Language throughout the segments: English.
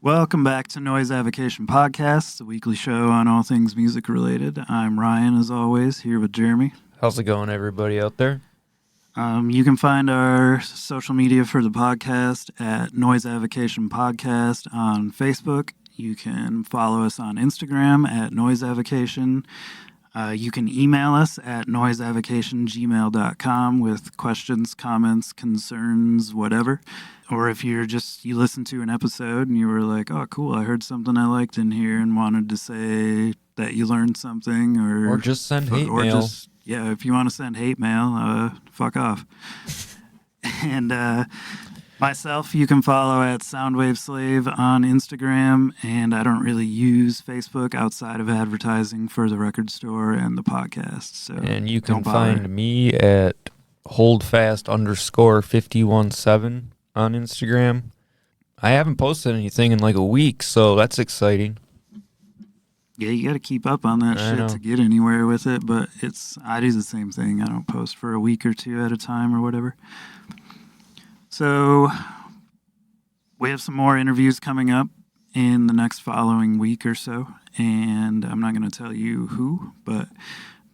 Welcome back to Avocation Podcast, the weekly show on all things music related. I'm Ryan, as always, here with Jeremy. How's it going, everybody out there? You can find our social media for the podcast at Avocation Podcast on Facebook. You can follow us on Instagram at noiseavocation. You can email us at noiseavocation@gmail.com with questions, comments, concerns, whatever. Or if you listen to an episode and you were like, oh, cool, I heard something I liked in here and wanted to say that you learned something. Or just send hate mail. If you want to send hate mail, fuck off. And myself, you can follow at Soundwave Slave on Instagram, and I don't really use Facebook outside of advertising for the record store and the podcast. So and you can find me at holdfast_517 on Instagram. I haven't posted anything in like a week, so that's exciting. Yeah, you got to keep up on that shit to get anywhere with it, but I do the same thing. I don't post for a week or two at a time or whatever. So we have some more interviews coming up in the next following week or so, and I'm not going to tell you who, but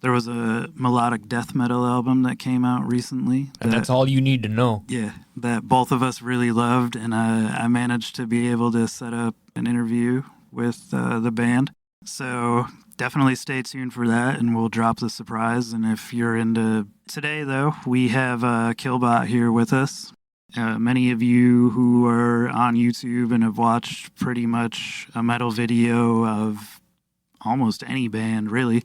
there was a melodic death metal album that came out recently. And that's all you need to know. Yeah, that both of us really loved, and I managed to be able to set up an interview with the band. So definitely stay tuned for that, and we'll drop the surprise. And if you're into... Today, though, we have Killbot here with us. Many of you who are on YouTube and have watched pretty much a metal video of almost any band, really.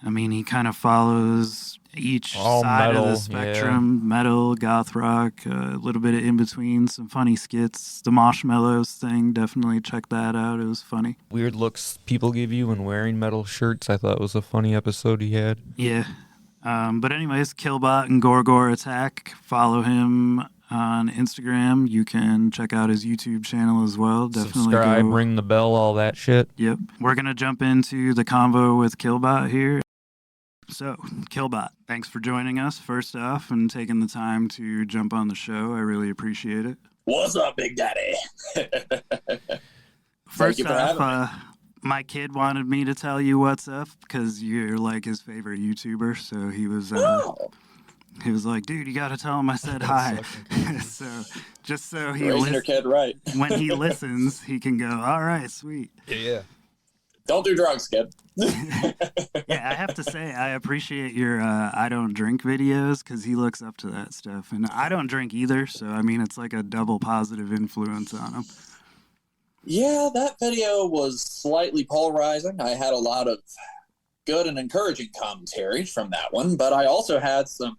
I mean, he kind of follows each side of the spectrum. Yeah. Metal, goth rock, a little bit of in-between, some funny skits. The Marshmallows thing, definitely check that out. It was funny. Weird looks people give you when wearing metal shirts. I thought it was a funny episode he had. Yeah. But anyways, Killbot and Gwar Attack. Follow him on Instagram. You can check out his YouTube channel as well. Definitely subscribe, ring the bell, all that shit. Yep. We're going to jump into the convo with Killbot here. So, Killbot, thanks for joining us, first off, and taking the time to jump on the show. I really appreciate it. What's up, Big Daddy? First off, my kid wanted me to tell you what's up because you're like his favorite YouTuber, so he was like, dude, you got to tell him I said hi. So, just so he raising your kid right. When he listens, he can go, all right, sweet. Yeah. Don't do drugs, kid. Yeah, I have to say, I appreciate your I don't drink videos because he looks up to that stuff. And I don't drink either, so, I mean, it's like a double positive influence on him. Yeah, that video was slightly polarizing. I had a lot of good and encouraging commentary from that one, but I also had some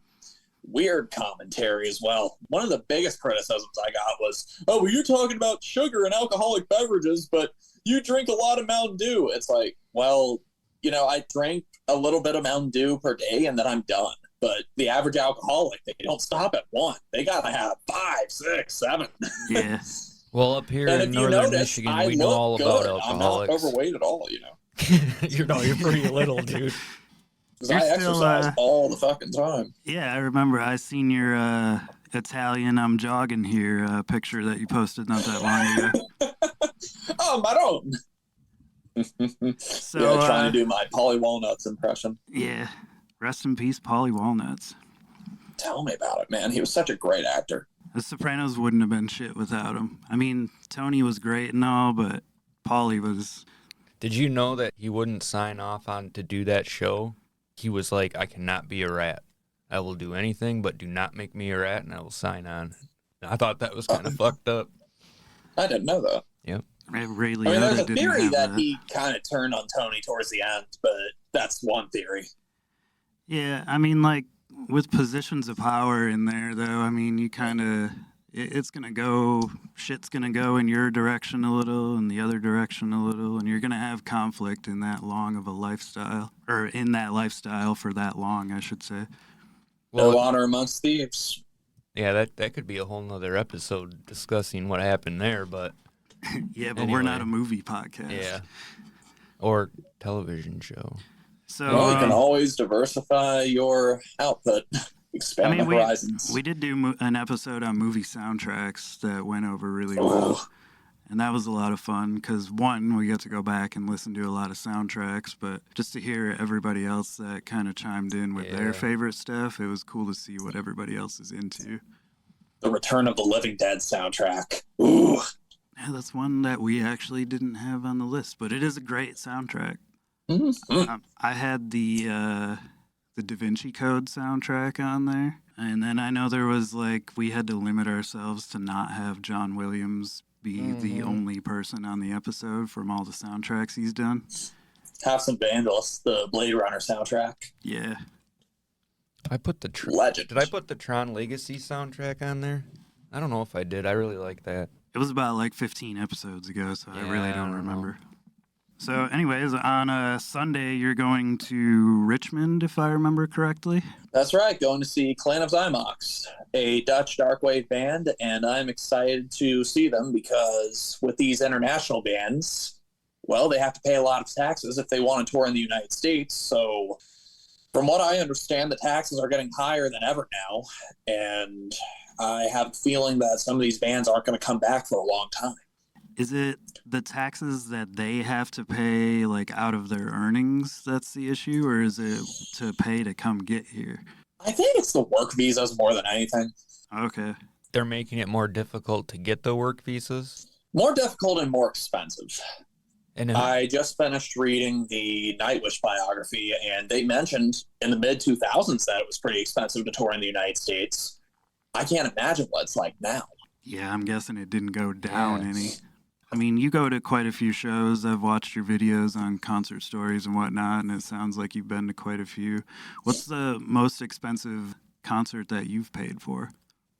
weird commentary as well. One of the biggest criticisms I got was, oh, well, you're talking about sugar and alcoholic beverages, but you drink a lot of Mountain Dew. It's like, well, you know, I drink a little bit of Mountain Dew per day and then I'm done. But the average alcoholic, they don't stop at one. They got to have 5, 6, 7. Yeah. Well, up here in northern Michigan, we know all about alcoholics. I'm not overweight at all, you know. You're pretty little, dude. Because I exercise all the fucking time. Yeah, I remember I seen your Italian I'm jogging here picture that you posted not that long ago. Oh, Maron. So, yeah, trying to do my Polly Walnuts impression. Yeah. Rest in peace, Polly Walnuts. Tell me about it, man. He was such a great actor. The Sopranos wouldn't have been shit without him. I mean, Tony was great and all, but Polly was... Did you know that he wouldn't sign off on to do that show? He was like, I cannot be a rat. I will do anything, but do not make me a rat, and I will sign on. I thought that was kind of fucked up. I didn't know that. Yep. Ray Liotta there's a didn't theory have that he kind of turned on Tony towards the end, but that's one theory. Yeah, I mean, like, with positions of power in there, though, I mean, you kind of... It's going to go... Shit's going to go in your direction a little and the other direction a little, and you're going to have conflict in that long of a lifestyle. Or in that lifestyle for that long, I should say. Well, no honor amongst thieves. Yeah, that could be a whole nother episode discussing what happened there, but... Yeah, but anyway. We're not a movie podcast. Yeah. Or television show. So well, you can always diversify your output. Expand the horizons. We did do an episode on movie soundtracks that went over really well. And that was a lot of fun because, one, we got to go back and listen to a lot of soundtracks, but just to hear everybody else that kind of chimed in with their favorite stuff, it was cool to see what everybody else is into. The Return of the Living Dead soundtrack. Ooh. Yeah, that's one that we actually didn't have on the list, but it is a great soundtrack. Mm-hmm. I had the Da Vinci Code soundtrack on there, and then I know there was we had to limit ourselves to not have John Williams be the only person on the episode from all the soundtracks he's done. Have some Vandals, the Blade Runner soundtrack. Yeah. I put the Legend. Did I put the Tron Legacy soundtrack on there? I don't know if I did. I really like that. It was about 15 episodes ago, so I really don't remember. Know. So anyways, on a Sunday, you're going to Richmond, if I remember correctly? That's right, going to see Clan of Zymox, a Dutch darkwave band, and I'm excited to see them because with these international bands, well, they have to pay a lot of taxes if they want to tour in the United States. So from what I understand, the taxes are getting higher than ever now, and I have a feeling that some of these bands aren't going to come back for a long time. Is it the taxes that they have to pay, out of their earnings that's the issue, or is it to pay to come get here? I think it's the work visas more than anything. Okay. They're making it more difficult to get the work visas? More difficult and more expensive. And I just finished reading the Nightwish biography, and they mentioned in the mid-2000s that it was pretty expensive to tour in the United States. I can't imagine what it's like now. Yeah, I'm guessing it didn't go down any. I mean, you go to quite a few shows. I've watched your videos on concert stories and whatnot, and it sounds like you've been to quite a few. What's the most expensive concert that you've paid for?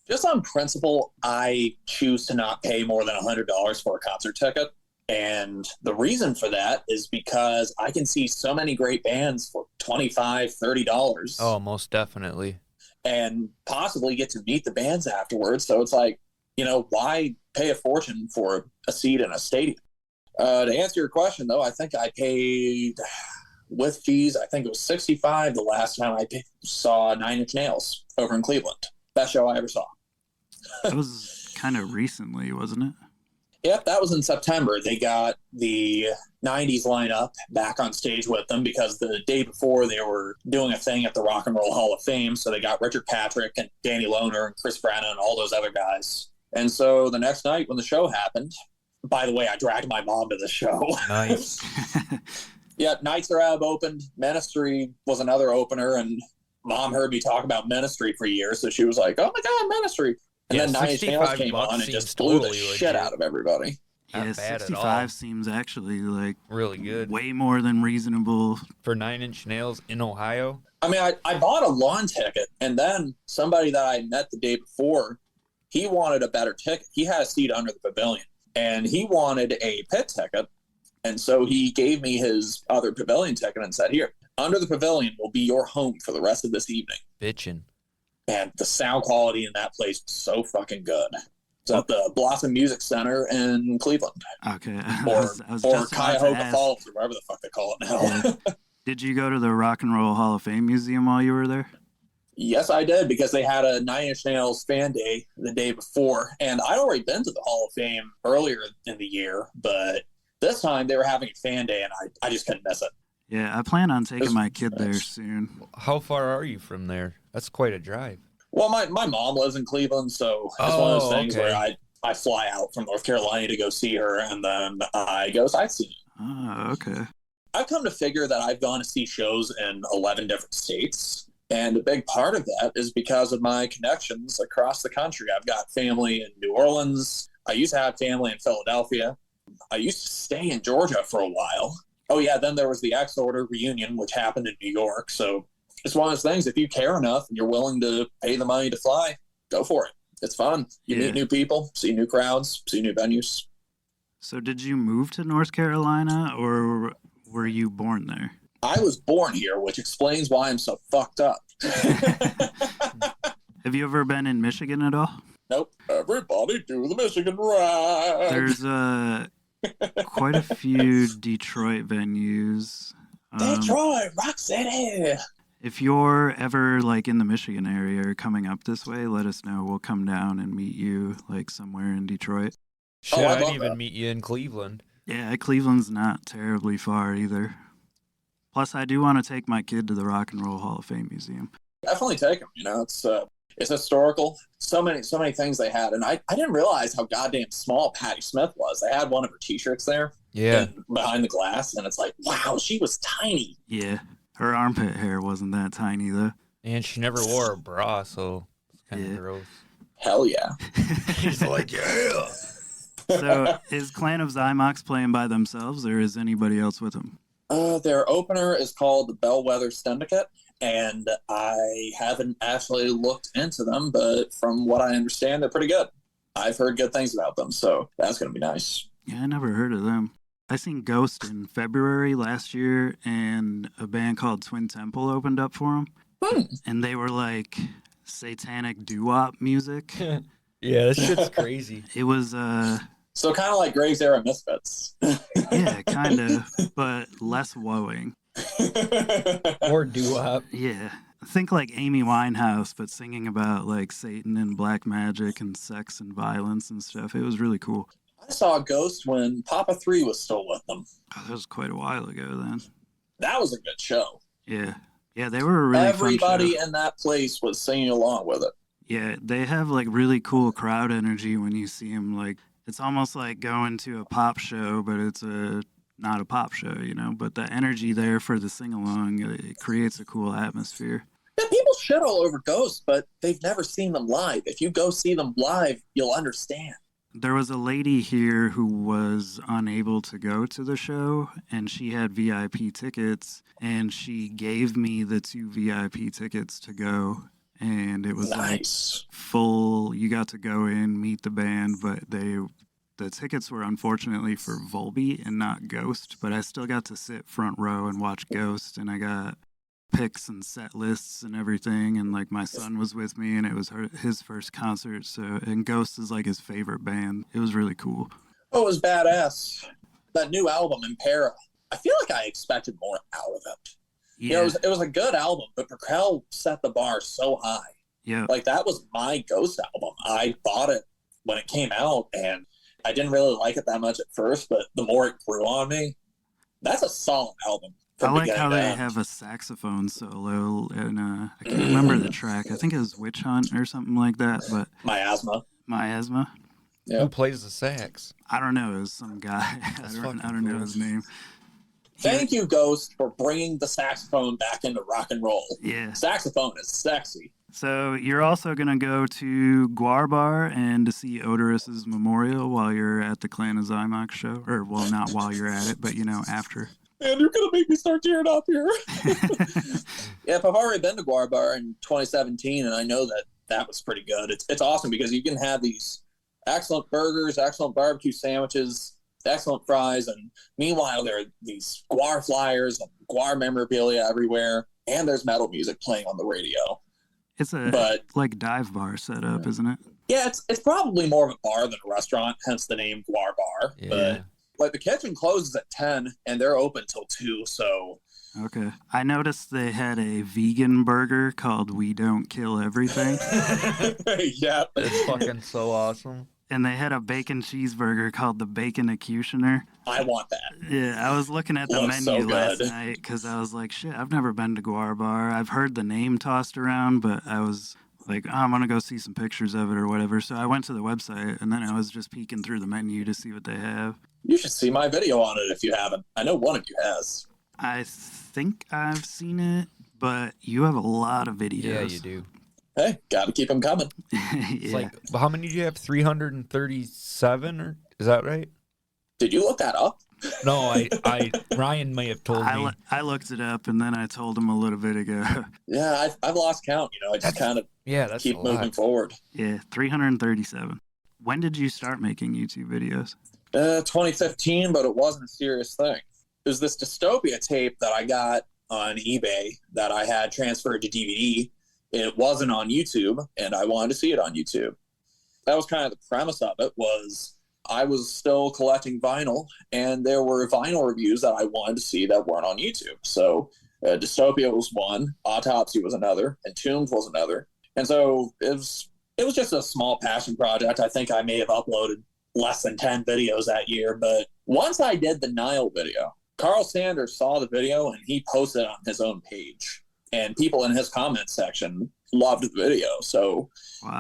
Just on principle, I choose to not pay more than $100 for a concert ticket. And the reason for that is because I can see so many great bands for $25, $30. Oh, most definitely. And possibly get to meet the bands afterwards. So it's why pay a fortune for a seat in a stadium? To answer your question, though, I think I paid, with fees, I think it was $65 the last time I saw Nine Inch Nails over in Cleveland. Best show I ever saw. That was kind of recently, wasn't it? Yep, that was in September. They got the 90s lineup back on stage with them because the day before they were doing a thing at the Rock and Roll Hall of Fame. So they got Richard Patrick and Danny Lohner and Chris Brennan and all those other guys. And so the next night when the show happened, by the way, I dragged my mom to the show. Nice. Yeah, Nights Are Ab opened. Ministry was another opener, and Mom heard me talk about Ministry for years, so she was like, "Oh my God, Ministry!" And then Nine Inch Nails came on and just blew the shit out of everybody. Yeah, 65 seems actually really good. Way more than reasonable For 9 Inch Nails in Ohio. I mean, I bought a lawn ticket, and then somebody that I met the day before, he wanted a better ticket. He had a seat under the pavilion, and he wanted a pit ticket. And so he gave me his other pavilion ticket and said, "Here, under the pavilion will be your home for the rest of this evening." Bitchin'. And the sound quality in that place was so fucking good. It's at the Blossom Music Center in Cleveland. Okay. Or Cuyahoga Falls, or whatever the fuck they call it now. Yeah. Did you go to the Rock and Roll Hall of Fame Museum while you were there? Yes, I did, because they had a Nine Inch Nails fan day the day before. And I'd already been to the Hall of Fame earlier in the year, but this time they were having a fan day, and I just couldn't miss it. Yeah, I plan on taking my kid there soon. How far are you from there? That's quite a drive. Well, my mom lives in Cleveland, so it's one of those things where I fly out from North Carolina to go see her, and then I go sightseeing. Oh, okay. I've come to figure that I've gone to see shows in 11 different states. And a big part of that is because of my connections across the country. I've got family in New Orleans. I used to have family in Philadelphia. I used to stay in Georgia for a while. Oh, yeah, then there was the X-Order reunion, which happened in New York. So it's one of those things, if you care enough and you're willing to pay the money to fly, go for it. It's fun. You meet new people, see new crowds, see new venues. So did you move to North Carolina, or were you born there? I was born here, which explains why I'm so fucked up. Have you ever been in Michigan at all? Nope. Everybody do the Michigan ride. There's quite a few Detroit venues. Detroit, Rock City. If you're ever in the Michigan area or coming up this way, let us know. We'll come down and meet you somewhere in Detroit. Shit, I I'd love even that. meet you in Cleveland. Yeah, Cleveland's not terribly far either. Plus, I do want to take my kid to the Rock and Roll Hall of Fame Museum. Definitely take them. You know, it's historical. So many things they had, and I didn't realize how goddamn small Patti Smith was. They had one of her T-shirts there, Yeah, behind the glass, and it's like, wow, she was tiny. Yeah, her armpit hair wasn't that tiny though. and she never wore a bra, so it's kind of Yeah. gross. Hell yeah. He's like, yeah. So, is Clan of Zymox playing by themselves, or is anybody else with them? Their opener is called the Bellwether Syndicate, and I haven't actually looked into them, but from what I understand, they're pretty good. I've heard good things about them, so that's going to be nice. Yeah, I never heard of them. I seen Ghost in February last year, and a band called Twin Temple opened up for them, and they were like satanic doo-wop music. Yeah, this shit's crazy. It was So kind of like Graves Era Misfits. yeah, kind of, but less woeing. Or doo-wop. Yeah. Think like Amy Winehouse, but singing about like Satan and black magic and sex and violence and stuff. It was really cool. I saw Ghost when Papa 3 was still with them. Oh, that was quite a while ago then. That was a good show. Yeah. Yeah, they were a really Everybody fun show. in that place was singing along with it. Yeah, they have like really cool crowd energy when you see them. Like, it's almost like going to a pop show, but it's not a pop show, you know? But the energy there for the sing-along, it creates a cool atmosphere. Yeah, people shit all over Ghost, but they've never seen them live. If you go see them live, you'll understand. There was a lady here who was unable to go to the show, and she had VIP tickets, and she gave me the 2 VIP tickets to go, and it was Nice. like full. You got to go in, meet the band, but the tickets were unfortunately for Volbeat and not Ghost, but I still got to sit front row and watch Ghost, and I got picks and set lists and everything, and like my son was with me, and it was his first concert, so, and Ghost is like his favorite band. It was really cool. Oh, it was badass. That new album, Impera, I feel like I expected more out of it. Yeah, You know, it was a good album, but Raquel set the bar so high. yeah. Like, that was my Ghost album. I bought it when it came out, and I didn't really like it that much at first, but the more it grew on me, that's a solid album. I like how they have a saxophone solo, and I can't remember the track. I think it was Witch Hunt or something like that, but Miasma. Miasma. Yeah. Who plays the sax? I don't know. It was some guy. I That's don't fucking know cool. his name. Thank you, Ghost, for bringing the saxophone back into rock and roll. Yeah. Saxophone is sexy. So you're also going to go to Gwar Bar and to see Odorous' memorial while you're at the Clan of Zymox show. Or, well, not while you're at it, but, you know, after. Man, you're going to make me start tearing up here. Yeah, I've already been to Gwar Bar in 2017, and I know that was pretty good. It's awesome because you can have these excellent burgers, excellent barbecue sandwiches, excellent fries, and meanwhile there are these Gwar flyers and Gwar memorabilia everywhere, and there's metal music playing on the radio. It's a But like dive bar setup, isn't it? yeah, it's probably more of a bar than a restaurant, hence the name Gwar Bar. Yeah. But like the kitchen closes at 10 and they're open till 2, so Okay. I noticed they had a vegan burger called We Don't Kill Everything. yeah. It's fucking so awesome. And they had a bacon cheeseburger called the Bacon Executioner. I want that. Yeah, I was looking at the Looks menu so last good. night because I was like, shit, I've never been to Gwar Bar. I've heard the name tossed around, but I was like, oh, I'm going to go see some pictures of it or whatever. So I went to the website, and then I was just peeking through the menu to see what they have. You should see my video on it if you haven't. I know one of you has. I think I've seen it, but you have a lot of videos. Yeah, you do. Hey, gotta keep them coming. It's Yeah. like, how many do you have? 337, or is that right? Did you look that up? No, I Ryan may have told me. I looked it up, and then I told him a little bit ago. Yeah, I've lost count. You know, I just kind of Yeah, that's keep a moving lot. forward. Yeah, 337. When did you start making YouTube videos? 2015, but it wasn't a serious thing. It was this Dystopia tape that I got on eBay that I had transferred to DVD. It wasn't on YouTube, and I wanted to see it on YouTube. That was kind of the premise of it. Was I was still collecting vinyl, and there were vinyl reviews that I wanted to see that weren't on YouTube. So Dystopia was one, Autopsy was another, Entombed was another. And so it was just a small passion project. I think I may have uploaded less than 10 videos that year. But once I did the Nile video, Carl Sanders saw the video and he posted it on his own page. And people in his comment section loved the video. So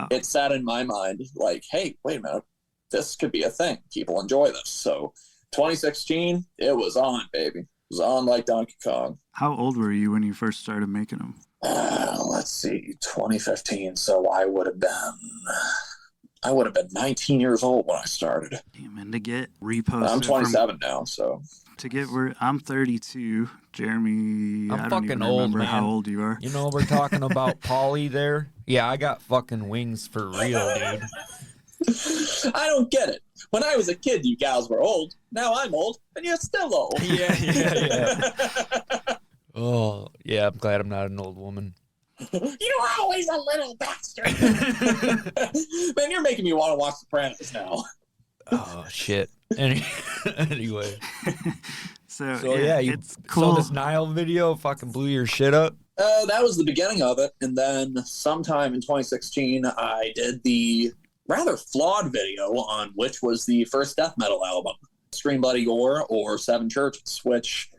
it sat in my mind like, hey, wait a minute, this could be a thing. People enjoy this. So 2016, it was on, baby. It was on like Donkey Kong. How old were you when you first started making them? Let's see, 2015. So I would have been 19 years old when I started. Damn, and to get reposted. I'm 27 now, so. I'm 32. Jeremy, I'm I don't fucking even old, remember man. how old you are. You know, we're talking about Pauly there. Yeah, I got fucking wings for real, dude. I don't get it. When I was a kid, you gals were old. Now I'm old, and you're still old. Yeah. Oh, yeah, I'm glad I'm not an old woman. You were always a little bastard. Man, you're making me want to watch Sopranos now. Oh, shit. Anyway. So yeah, you it's cool. saw this Nile video, fucking blew your shit up. That was the beginning of it. And then sometime in 2016, I did the rather flawed video on which was the first death metal album, Scream Bloody Gore or Seven Churches, which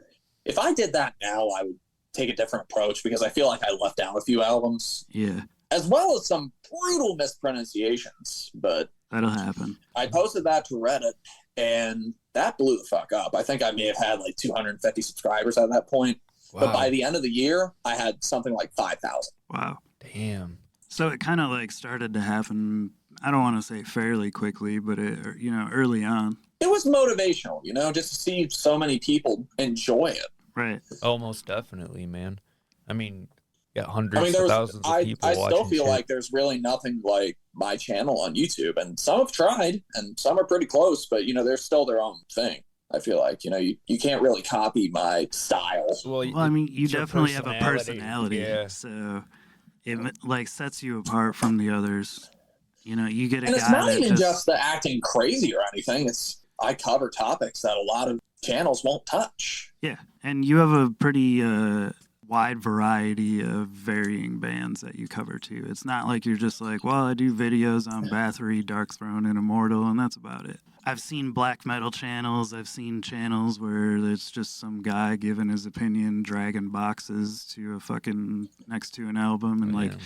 if I did that now, I would take a different approach because I feel like I left out a few albums. Yeah. As well as some brutal mispronunciations, but that'll happen. I posted that to Reddit and that blew the fuck up. I think I may have had like 250 subscribers at that point. Wow. But by the end of the year, I had something like 5,000. Wow. Damn. So it kind of like started to happen, I don't want to say fairly quickly, but early on. It was motivational, just to see so many people enjoy it. Right. Oh, most definitely, man. I mean, got hundreds of thousands of people watching. I still feel like there's really nothing like my channel on YouTube, and some have tried, and some are pretty close, but they're still their own thing. I feel like you can't really copy my style. Well, I mean, you definitely have a personality, so it like sets you apart from the others. You get a and guy it's not that even just the acting crazy or anything. I cover topics that a lot of channels won't touch. Yeah, and you have a pretty wide variety of varying bands that you cover too. It's not like you're just like, well, I do videos on Bathory, Darkthrone, and Immortal, and that's about it. I've seen black metal channels. I've seen channels where it's just some guy giving his opinion, dragging boxes to a fucking next to an album, and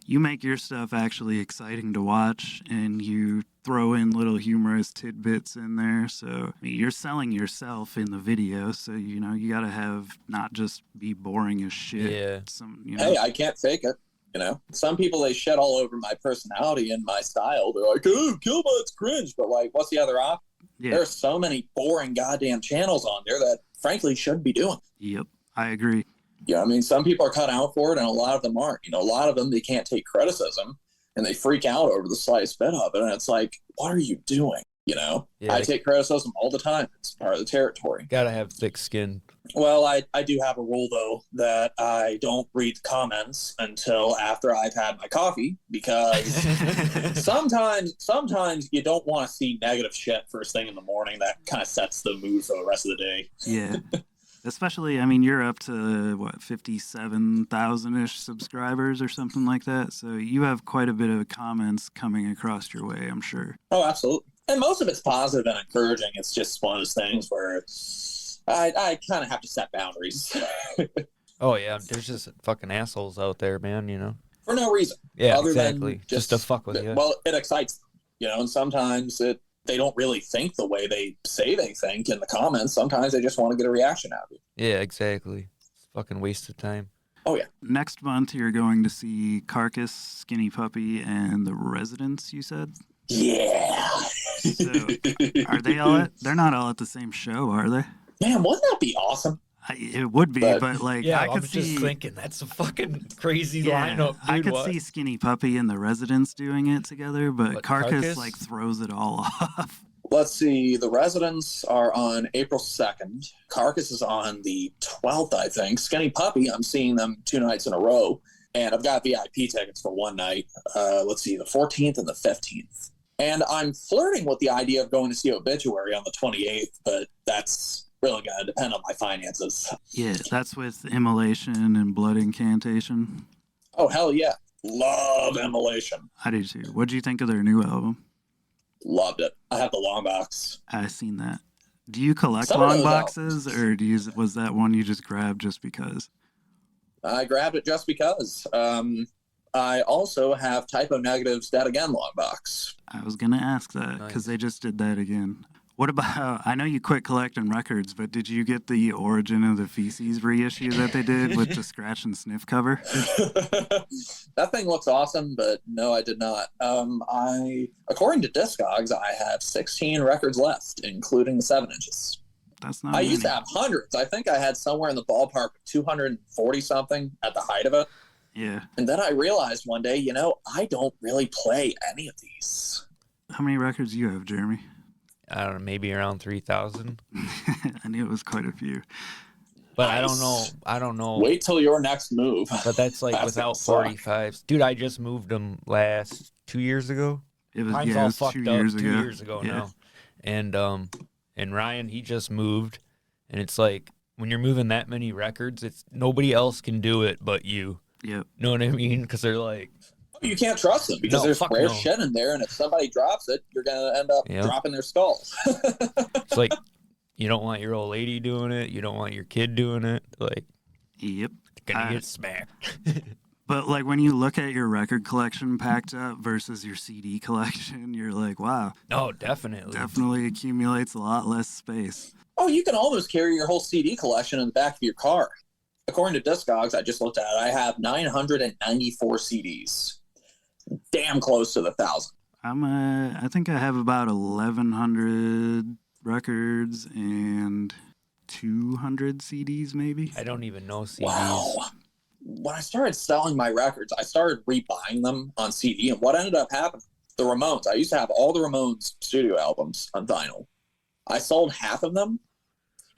you make your stuff actually exciting to watch, and you throw in little humorous tidbits in there. So you're selling yourself in the video. So you got to have not just be boring as shit. Yeah. Hey, I can't fake it. Some people, they shit all over my personality and my style. They're like, oh, Killbot's cringe. But what's the other option? Yeah. There's so many boring goddamn channels on there that frankly shouldn't be doing. Yep, I agree. Yeah, some people are cut out for it and a lot of them aren't. A lot of them, they can't take criticism and they freak out over the slightest bit of it. And it's like, what are you doing? I take criticism all the time. It's part of the territory. Gotta have thick skin. Well, I do have a rule, though, that I don't read the comments until after I've had my coffee, because sometimes you don't want to see negative shit first thing in the morning. That kind of sets the mood for the rest of the day. Yeah. Especially, you're up to, 57,000-ish subscribers or something like that. So you have quite a bit of comments coming across your way, I'm sure. Oh, absolutely. And most of it's positive and encouraging. It's just one of those things where I kind of have to set boundaries. Oh, yeah. There's just fucking assholes out there, man, For no reason. Yeah, other exactly. Than just to fuck with you. Well, it excites them, and sometimes they don't really think the way they say they think in the comments. Sometimes they just want to get a reaction out of you. Yeah, exactly. It's fucking waste of time. Oh, yeah. Next month, you're going to see Carcass, Skinny Puppy, and The Residents, you said? Yeah. So, are they all they're not all at the same show, are they? Man, wouldn't that be awesome? It would be, but yeah, I could see. Just thinking that's a fucking crazy lineup. Dude, I could see Skinny Puppy and The Residents doing it together, but Carcass throws it all off. Let's see. The Residents are on April 2nd. Carcass is on the 12th, I think. Skinny Puppy, I'm seeing them 2 nights in a row, and I've got VIP tickets for one night. Let's see, the 14th and the 15th. And I'm flirting with the idea of going to see Obituary on the 28th, but that's really going to depend on my finances. Yeah, that's with Immolation and Blood Incantation. Oh, hell yeah. Love Immolation. I do too. What do you think of their new album? Loved it. I have the long box. I've seen that. Do you collect Some of long those boxes, or was that one you just grabbed just because? I grabbed it just because. I also have Typo Negative's Dead Again long box. I was going to ask that because they just did that again. What about, I know you quit collecting records, but did you get the Origin of the Feces reissue that they did with the scratch and sniff cover? That thing looks awesome, but no, I did not. According to Discogs, I have 16 records left, including the 7 inches. That's not I many. used to have hundreds. I think I had somewhere in the ballpark of 240 something at the height of it. Yeah. And then I realized one day, I don't really play any of these. How many records do you have, Jeremy? I don't know, maybe around 3,000. I knew it was quite a few. But Nice. I don't know. Wait till your next move. But that's like That's without gonna suck. 45s. Dude, I just moved them last 2 years ago. It was, Mine's yeah, it all was fucked 2 up years 2 ago. years ago Yeah. now. And Ryan, he just moved. And it's like, when you're moving that many records, it's nobody else can do it but you. Yep. Know what I mean? Because they're like, You can't trust them because No, there's fuck rare no. shit in there, and if somebody drops it, you're going to end up Yep. dropping their skull. it's like, you don't want your old lady doing it. You don't want your kid doing it. Like, Yep. gonna get smacked. But like when you look at your record collection packed up versus your CD collection, you're like, wow, No, definitely. definitely accumulates a lot less space. Oh, you can almost carry your whole CD collection in the back of your car. According to Discogs, I just looked at it, I have 994 CDs. Damn close to the 1,000. I think I have about 1,100 records and 200 CDs maybe. I don't even know CDs. Wow. When I started selling my records, I started rebuying them on CD, and what ended up happening, the Ramones, I used to have all the Ramones studio albums on vinyl. I sold half of them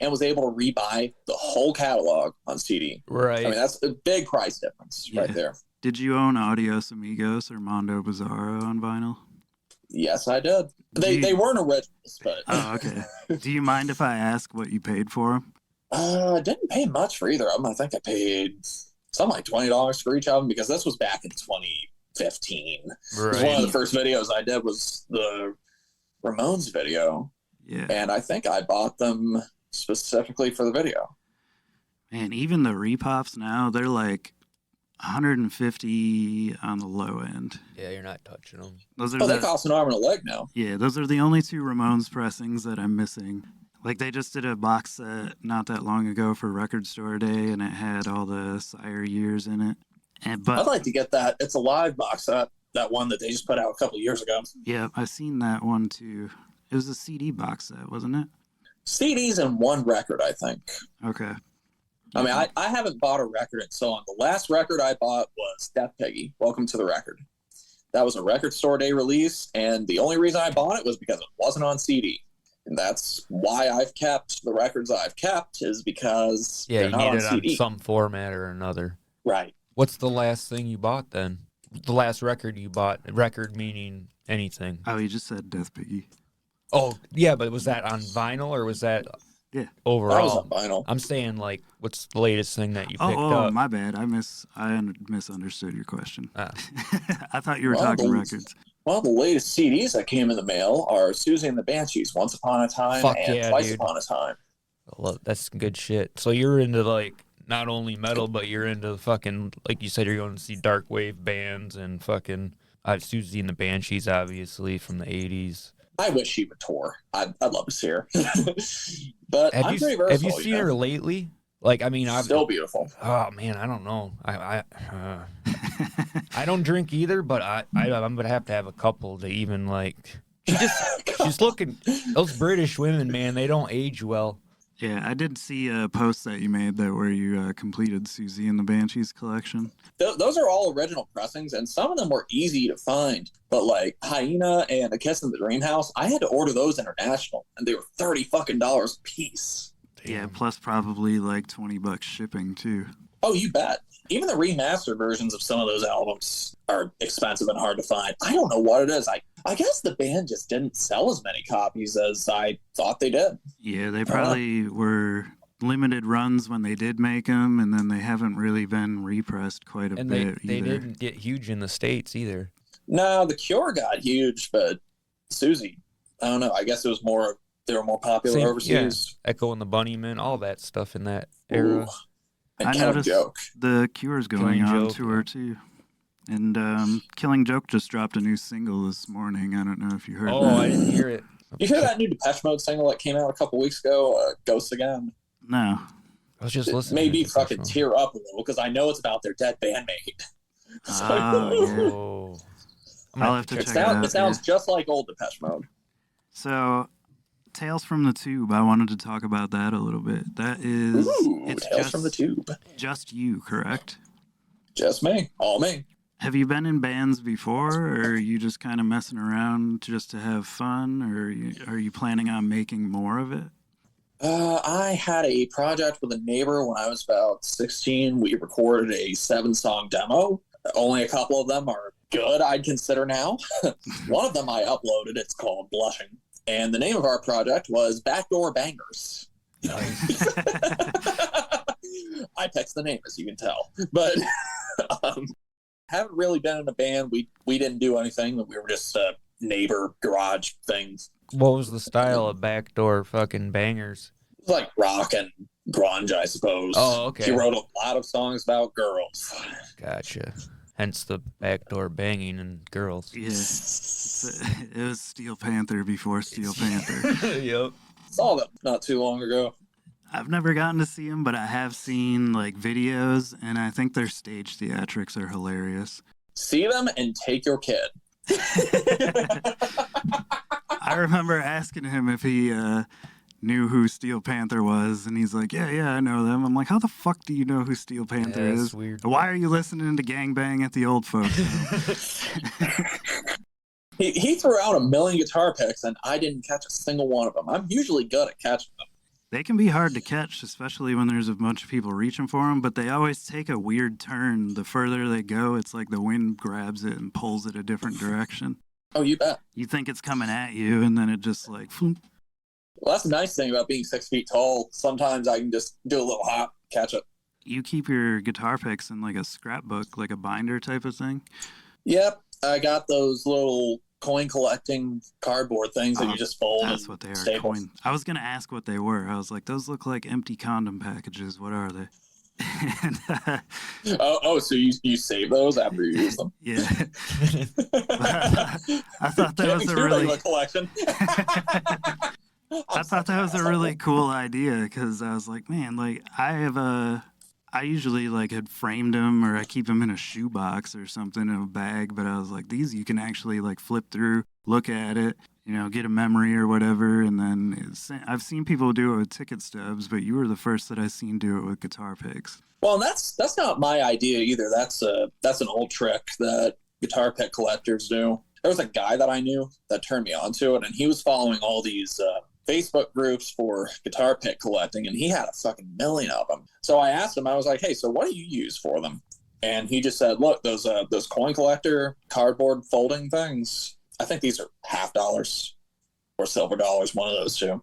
and was able to rebuy the whole catalog on CD. Right. I mean, that's a big price difference right Yeah. there. Did you own Adios Amigos or Mondo Bizarro on vinyl? Yes, I did. They weren't originals, but Oh, okay. Do you mind if I ask what you paid for them? I didn't pay much for either of them. I think I paid something like $20 for each of them because this was back in 2015. Right. One of the first videos I did was the Ramones video, Yeah. and I think I bought them specifically for the video. Man, even the repops now, they're like 150 on the low end. Yeah, you're not touching them. Those are Oh, they the, cost an arm and a leg now. yeah, those are the only two Ramones pressings that I'm missing. Like they just did a box set not that long ago for Record Store Day, and it had all the Sire years in it. But I'd like to get that It's Alive box set, that one that they just put out a couple of years ago. yeah, I've seen that one too. It was a CD box set, wasn't it? CDs and one record, I think. Okay. I mean, I haven't bought a record in so long. The last record I bought was Death Piggy, Welcome to the Record. That was a Record Store Day release, and the only reason I bought it was because it wasn't on CD. And that's why I've kept the records I've kept, is because Yeah, they're you not need on it on CD. some format or another. Right. What's the last thing you bought then? The last record you bought? Record meaning anything. Oh, you just said Death Piggy. Oh, yeah, but was that on vinyl or was that Yeah. overall? That was on vinyl. I'm saying, like, what's the latest thing that you picked Oh, up? my bad. I misunderstood your question. Ah. I thought you were Well, talking the- records. Well, the latest CDs that came in the mail are Susie and the Banshees, Once Upon a Time Fuck and yeah, Twice dude. Upon a Time. That's good shit. So you're into, like, not only metal, but you're into fucking, like you said, you're going to see dark wave bands and fucking Susie and the Banshees, obviously, from the 80s. I wish she would tour. I'd love to see her. But I'm pretty versatile. Have you seen her lately? Like, I mean, Still beautiful. Oh man, I don't know. I don't drink either, but I'm gonna have to have a couple to even like. She's looking. Those British women, man, they don't age well. Yeah, I did see a post that you made that where you completed Susie and the Banshees collection. Those are all original pressings, and some of them were easy to find. But like Hyena and A Kiss in the Dream House, I had to order those international, and they were $30 fucking a piece. Yeah, plus probably like $20 shipping too. Oh, you bet. Even the remastered versions of some of those albums are expensive and hard to find. I don't know what it is. I guess the band just didn't sell as many copies as I thought they did. Yeah, they probably were limited runs when they did make them, and then they haven't really been repressed quite a And bit they either. didn't get huge in the States either. No, The Cure got huge, but Susie. I don't know. I guess it was more. They were more popular overseas. Yeah. Echo and the Bunnymen, all that stuff in that era. Ooh. And I Killing noticed Joke. the Cure's going Killing on Joke, tour yeah. too. And Killing Joke just dropped a new single this morning. I don't know if you heard that. Oh, I didn't hear it. You hear that new Depeche Mode single that came out a couple weeks ago, Ghosts Again? No. I was just It listening. made me to it. fucking tear up a little because I know it's about their dead bandmate. Oh. I'll have to check it out. It sounds just like old Depeche Mode. So, Tales from the Tube, I wanted to talk about that a little bit. That is... it's Tales just, from the Tube. Just you, correct? Just me. All me. Have you been in bands before, or are you just kind of messing around just to have fun, or are you planning on making more of it? I had a project with a neighbor when I was about 16. We recorded a 7-song demo. Only a couple of them are good, I'd consider now. One of them I uploaded. It's called Blushing. And the name of our project was Backdoor Bangers. Nice. I picked the name, as you can tell. But haven't really been in a band. We didn't do anything. We were just neighbor garage things. What was the style of Backdoor fucking Bangers? It was like rock and grunge, I suppose. Oh, okay. He wrote a lot of songs about girls. Gotcha. Hence the backdoor banging and girls. Yeah. It was Steel Panther before Steel Panther. Yep. Saw them not too long ago. I've never gotten to see them, but I have seen like videos, and I think their stage theatrics are hilarious. See them and take your kid. I remember asking him if he knew who Steel Panther was, and he's like, yeah, I know them. I'm like, how the fuck do you know who Steel Panther Yeah, that's is? weird. Why are you listening to Gangbang at the Old Folks? He threw out 1 million guitar picks, and I didn't catch a single one of them. I'm usually good at catching them. They can be hard to catch, especially when there's a bunch of people reaching for them, but they always take a weird turn. The further they go, it's like the wind grabs it and pulls it a different direction. Oh, you bet. You think it's coming at you, and then it just like... Floop. Well, that's the nice thing about being 6 feet tall. Sometimes I can just do a little hop, catch it. You keep your guitar picks in like a scrapbook, like a binder type of thing? Yep. I got those little coin collecting cardboard things that you just fold. That's what they are. Staple. Coin. I was going to ask what they were. I was like, those look like empty condom packages. What are they? And, So you save those after you use them? Yeah. I thought that was a really... collection. I thought that was a really cool idea because I was like, man, like I usually like had framed them or I keep them in a shoebox or something in a bag, but I was like, these you can actually like flip through, look at it, get a memory or whatever, and then I've seen people do it with ticket stubs, but you were the first that I seen do it with guitar picks. Well, that's not my idea either. That's an old trick that guitar pick collectors do. There was a guy that I knew that turned me onto it, and he was following all these Facebook groups for guitar pick collecting, and he had a fucking million of them. So I asked him, I was like, hey, so what do you use for them? And he just said, look, those coin collector cardboard folding things, I think these are $50 or silver dollars, one of those two.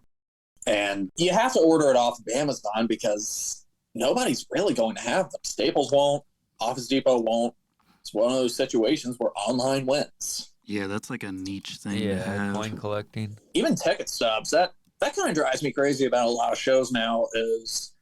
And you have to order it off of Amazon because nobody's really going to have them. Staples won't, Office Depot won't. It's one of those situations where online wins. Yeah, that's like a niche thing to Yeah, have. coin collecting. Even ticket stubs, that kind of drives me crazy about a lot of shows now is,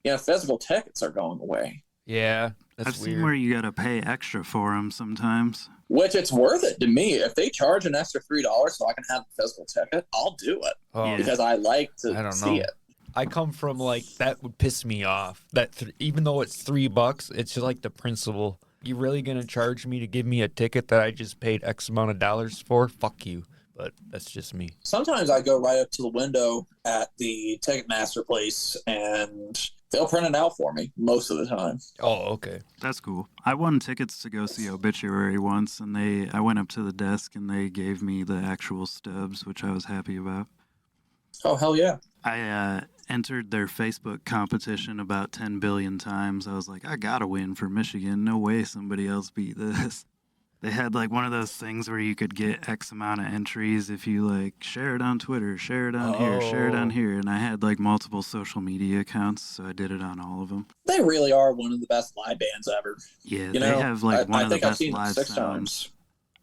physical tickets are going away. Yeah, that's I've weird. seen where you got to pay extra for them sometimes. Which it's worth it to me. If they charge an extra $3 so I can have a physical ticket, I'll do it. Oh, because I like I to don't see know. it. I come from like that would piss me off. That even though it's $3, it's just like the principle. You really gonna charge me to give me a ticket that I just paid X amount of dollars for? Fuck you. But that's just me. Sometimes I go right up to the window at the Ticketmaster place and they'll print it out for me most of the time. Oh, okay. That's cool. I won tickets to go see Obituary once, and I went up to the desk and they gave me the actual stubs, which I was happy about. Oh, hell yeah. I entered their Facebook competition about 10 billion times. I was like, I gotta win for Michigan. No way somebody else beat this. They had like one of those things where you could get X amount of entries if you like share it on Twitter, share it on here, share it on here. And I had like multiple social media accounts, so I did it on all of them. They really are one of the best live bands ever. Yeah, they have like one of the best live sounds.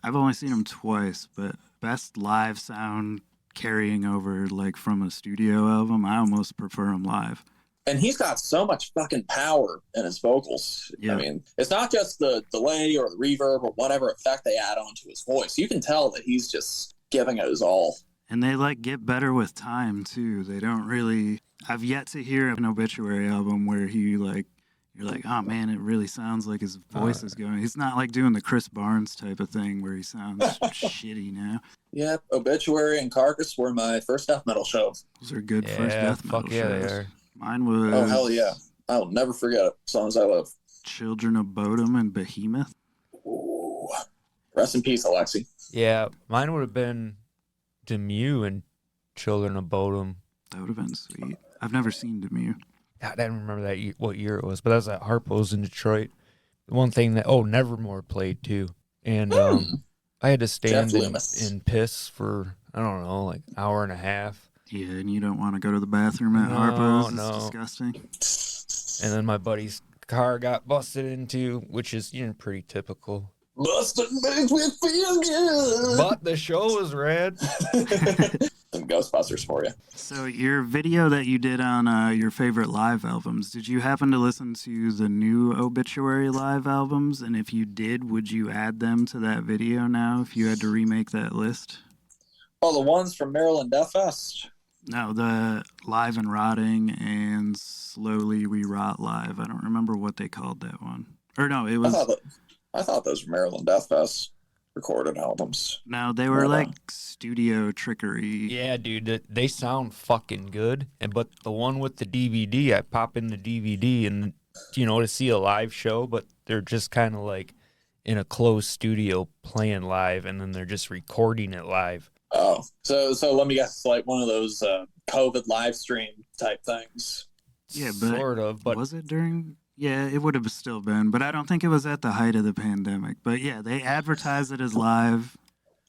I've only seen him twice, but best live sound carrying over like from a studio album, I almost prefer him live. And he's got so much fucking power in his vocals. Yeah. I mean, it's not just the delay or the reverb or whatever effect they add onto his voice. You can tell that he's just giving it his all. And they like get better with time too. They don't really. I've yet to hear an Obituary album where he like you're like, oh man, it really sounds like his voice is going. He's not like doing the Chris Barnes type of thing where he sounds shitty now. Yep, Obituary and Carcass were my first death metal shows. Those are good first death metal fuck shows. yeah, they are. Mine was. Oh hell yeah! I will never forget it. As long as I live. Children of Bodom and Behemoth. Ooh. Rest in peace, Alexi. Yeah, mine would have been Demew and Children of Bodom. That would have been sweet. I've never seen Demew. I didn't remember that what year it was, but that was at Harpo's in Detroit. The one thing that Nevermore played too, and I had to stand in piss for I don't know, like an hour and a half. Yeah, and you don't want to go to the bathroom at Harpo's. No. It's disgusting. And then my buddy's car got busted into, which is pretty typical. Busted makes me feel good. But the show was rad. Some Ghostbusters for you. So your video that you did on your favorite live albums, did you happen to listen to the new Obituary live albums? And if you did, would you add them to that video now if you had to remake that list? Oh, the ones from Maryland Death Fest? No, the Live and Rotting and Slowly We Rot Live. I don't remember what they called that one. Or no, it was... I thought those were Maryland Death Fest recorded albums. No, they were like studio trickery. Yeah, dude, they sound fucking good. But the one with the DVD, I pop in the DVD and, to see a live show, but they're just kind of like in a closed studio playing live, and then they're just recording it live. Oh, so let me guess, it's like one of those COVID live stream type things. Yeah, but sort of. But was it during? Yeah, it would have still been, but I don't think it was at the height of the pandemic. But yeah, they advertise it as live.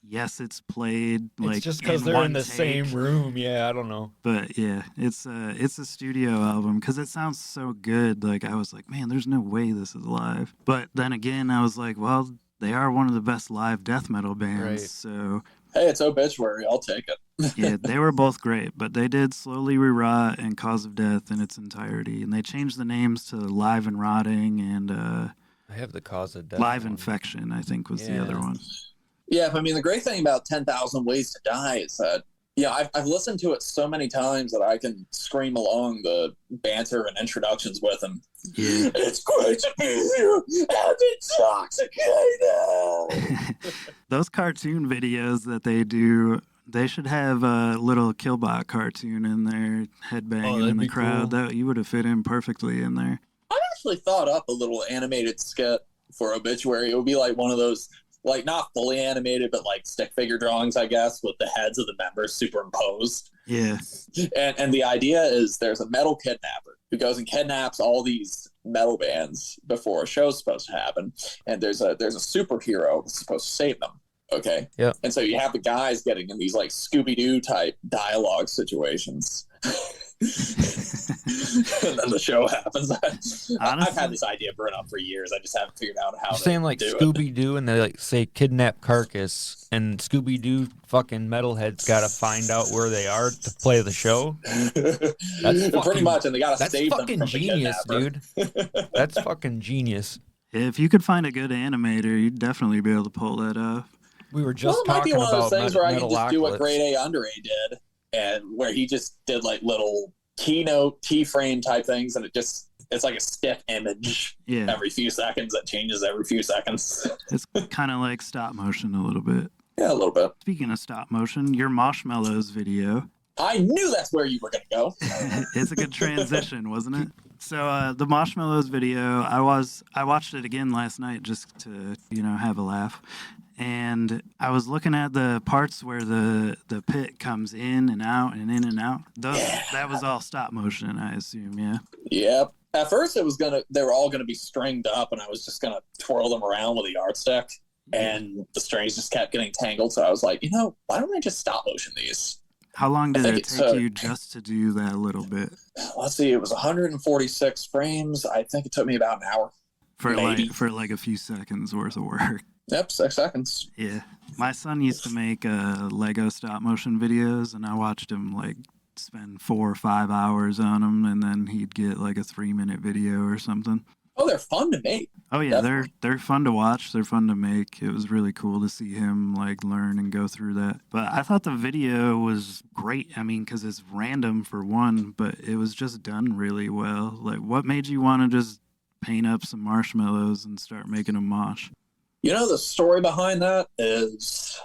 Yes, it's played like it's just because they're in the same room. Yeah, I don't know. But yeah, it's a studio album because it sounds so good. Like I was like, man, there's no way this is live. But then again, I was like, well, they are one of the best live death metal bands. Right. So hey, it's Obituary. I'll take it. Yeah, they were both great, but they did Slowly We Rot and Cause of Death in its entirety, and they changed the names to Live and Rotting and I have the Cause of Death. Live Infection, I think was the other one. Yeah, I mean the great thing about 10,000 Ways to Die is that I've listened to it so many times that I can scream along the banter and introductions with him. Yeah. It's great to be here and intoxicated. Those cartoon videos that they do, they should have a little Killbot cartoon in there, headbanging in the crowd. Cool. That you would have fit in perfectly in there. I actually thought up a little animated skit for Obituary. It would be like one of those, like not fully animated, but like stick figure drawings, I guess, with the heads of the members superimposed. Yeah. And the idea is there's a metal kidnapper who goes and kidnaps all these metal bands before a show's supposed to happen. And there's a superhero that's supposed to save them. Okay. Yeah. And so you have the guys getting in these like Scooby-Doo type dialogue situations. And then the show happens. I've had this idea burn up for years. I just haven't figured out how to saying like Scooby-Doo and they like say kidnap Carcass and Scooby-Doo fucking metalheads gotta find out where they are to play the show. That's fucking, pretty much, and they gotta save them from the genius, dude. That's fucking genius. If you could find a good animator, you'd definitely be able to pull that off. We were just talking about it might be one of those things where I can just do what Grade A Under A did, and where he just did like little keynote T-frame type things, and it's like a stick image every few seconds that changes every few seconds. It's kind of like stop motion a little bit. Yeah, a little bit. Speaking of stop motion, your Marshmallows video. I knew that's where you were going to go. It's a good transition, wasn't it? So the Marshmallows video, I watched it again last night just to, have a laugh. And I was looking at the parts where the pit comes in and out and in and out. That was all stop motion, I assume, yeah? Yep. At first they were all gonna be stringed up and I was just gonna twirl them around with a yardstick, and the strings just kept getting tangled, so I was like, why don't I just stop motion these? How long did it take you just to do that little bit? Let's see, it was 146 frames. I think it took me about an hour. For like a few seconds worth of work. Yep, 6 seconds. Yeah. My son used to make Lego stop motion videos, and I watched him like spend 4 or 5 hours on them, and then he'd get like a 3-minute video or something. Oh, they're fun to make. Oh yeah, Definitely. they're fun to watch. They're fun to make. It was really cool to see him like learn and go through that. But I thought the video was great. I mean, because it's random for one, but it was just done really well. Like, what made you want to just paint up some marshmallows and start making them mosh? You know, the story behind that is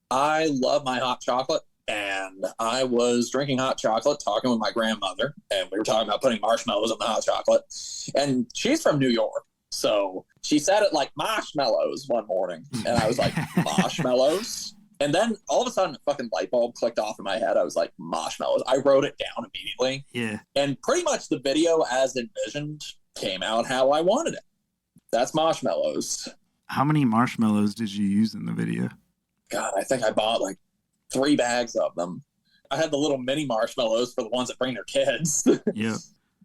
I love my hot chocolate, and I was drinking hot chocolate, talking with my grandmother, and we were talking about putting marshmallows in the hot chocolate. And she's from New York, so she said it like marshmallows one morning, and I was like, marshmallows? And then all of a sudden, a fucking light bulb clicked off in my head. I was like, marshmallows. I wrote it down immediately. Yeah. And pretty much the video, as envisioned, came out how I wanted it. That's marshmallows. How many marshmallows did you use in the video? God, I think I bought like 3 bags of them. I had the little mini marshmallows for the ones that bring their kids. Yeah.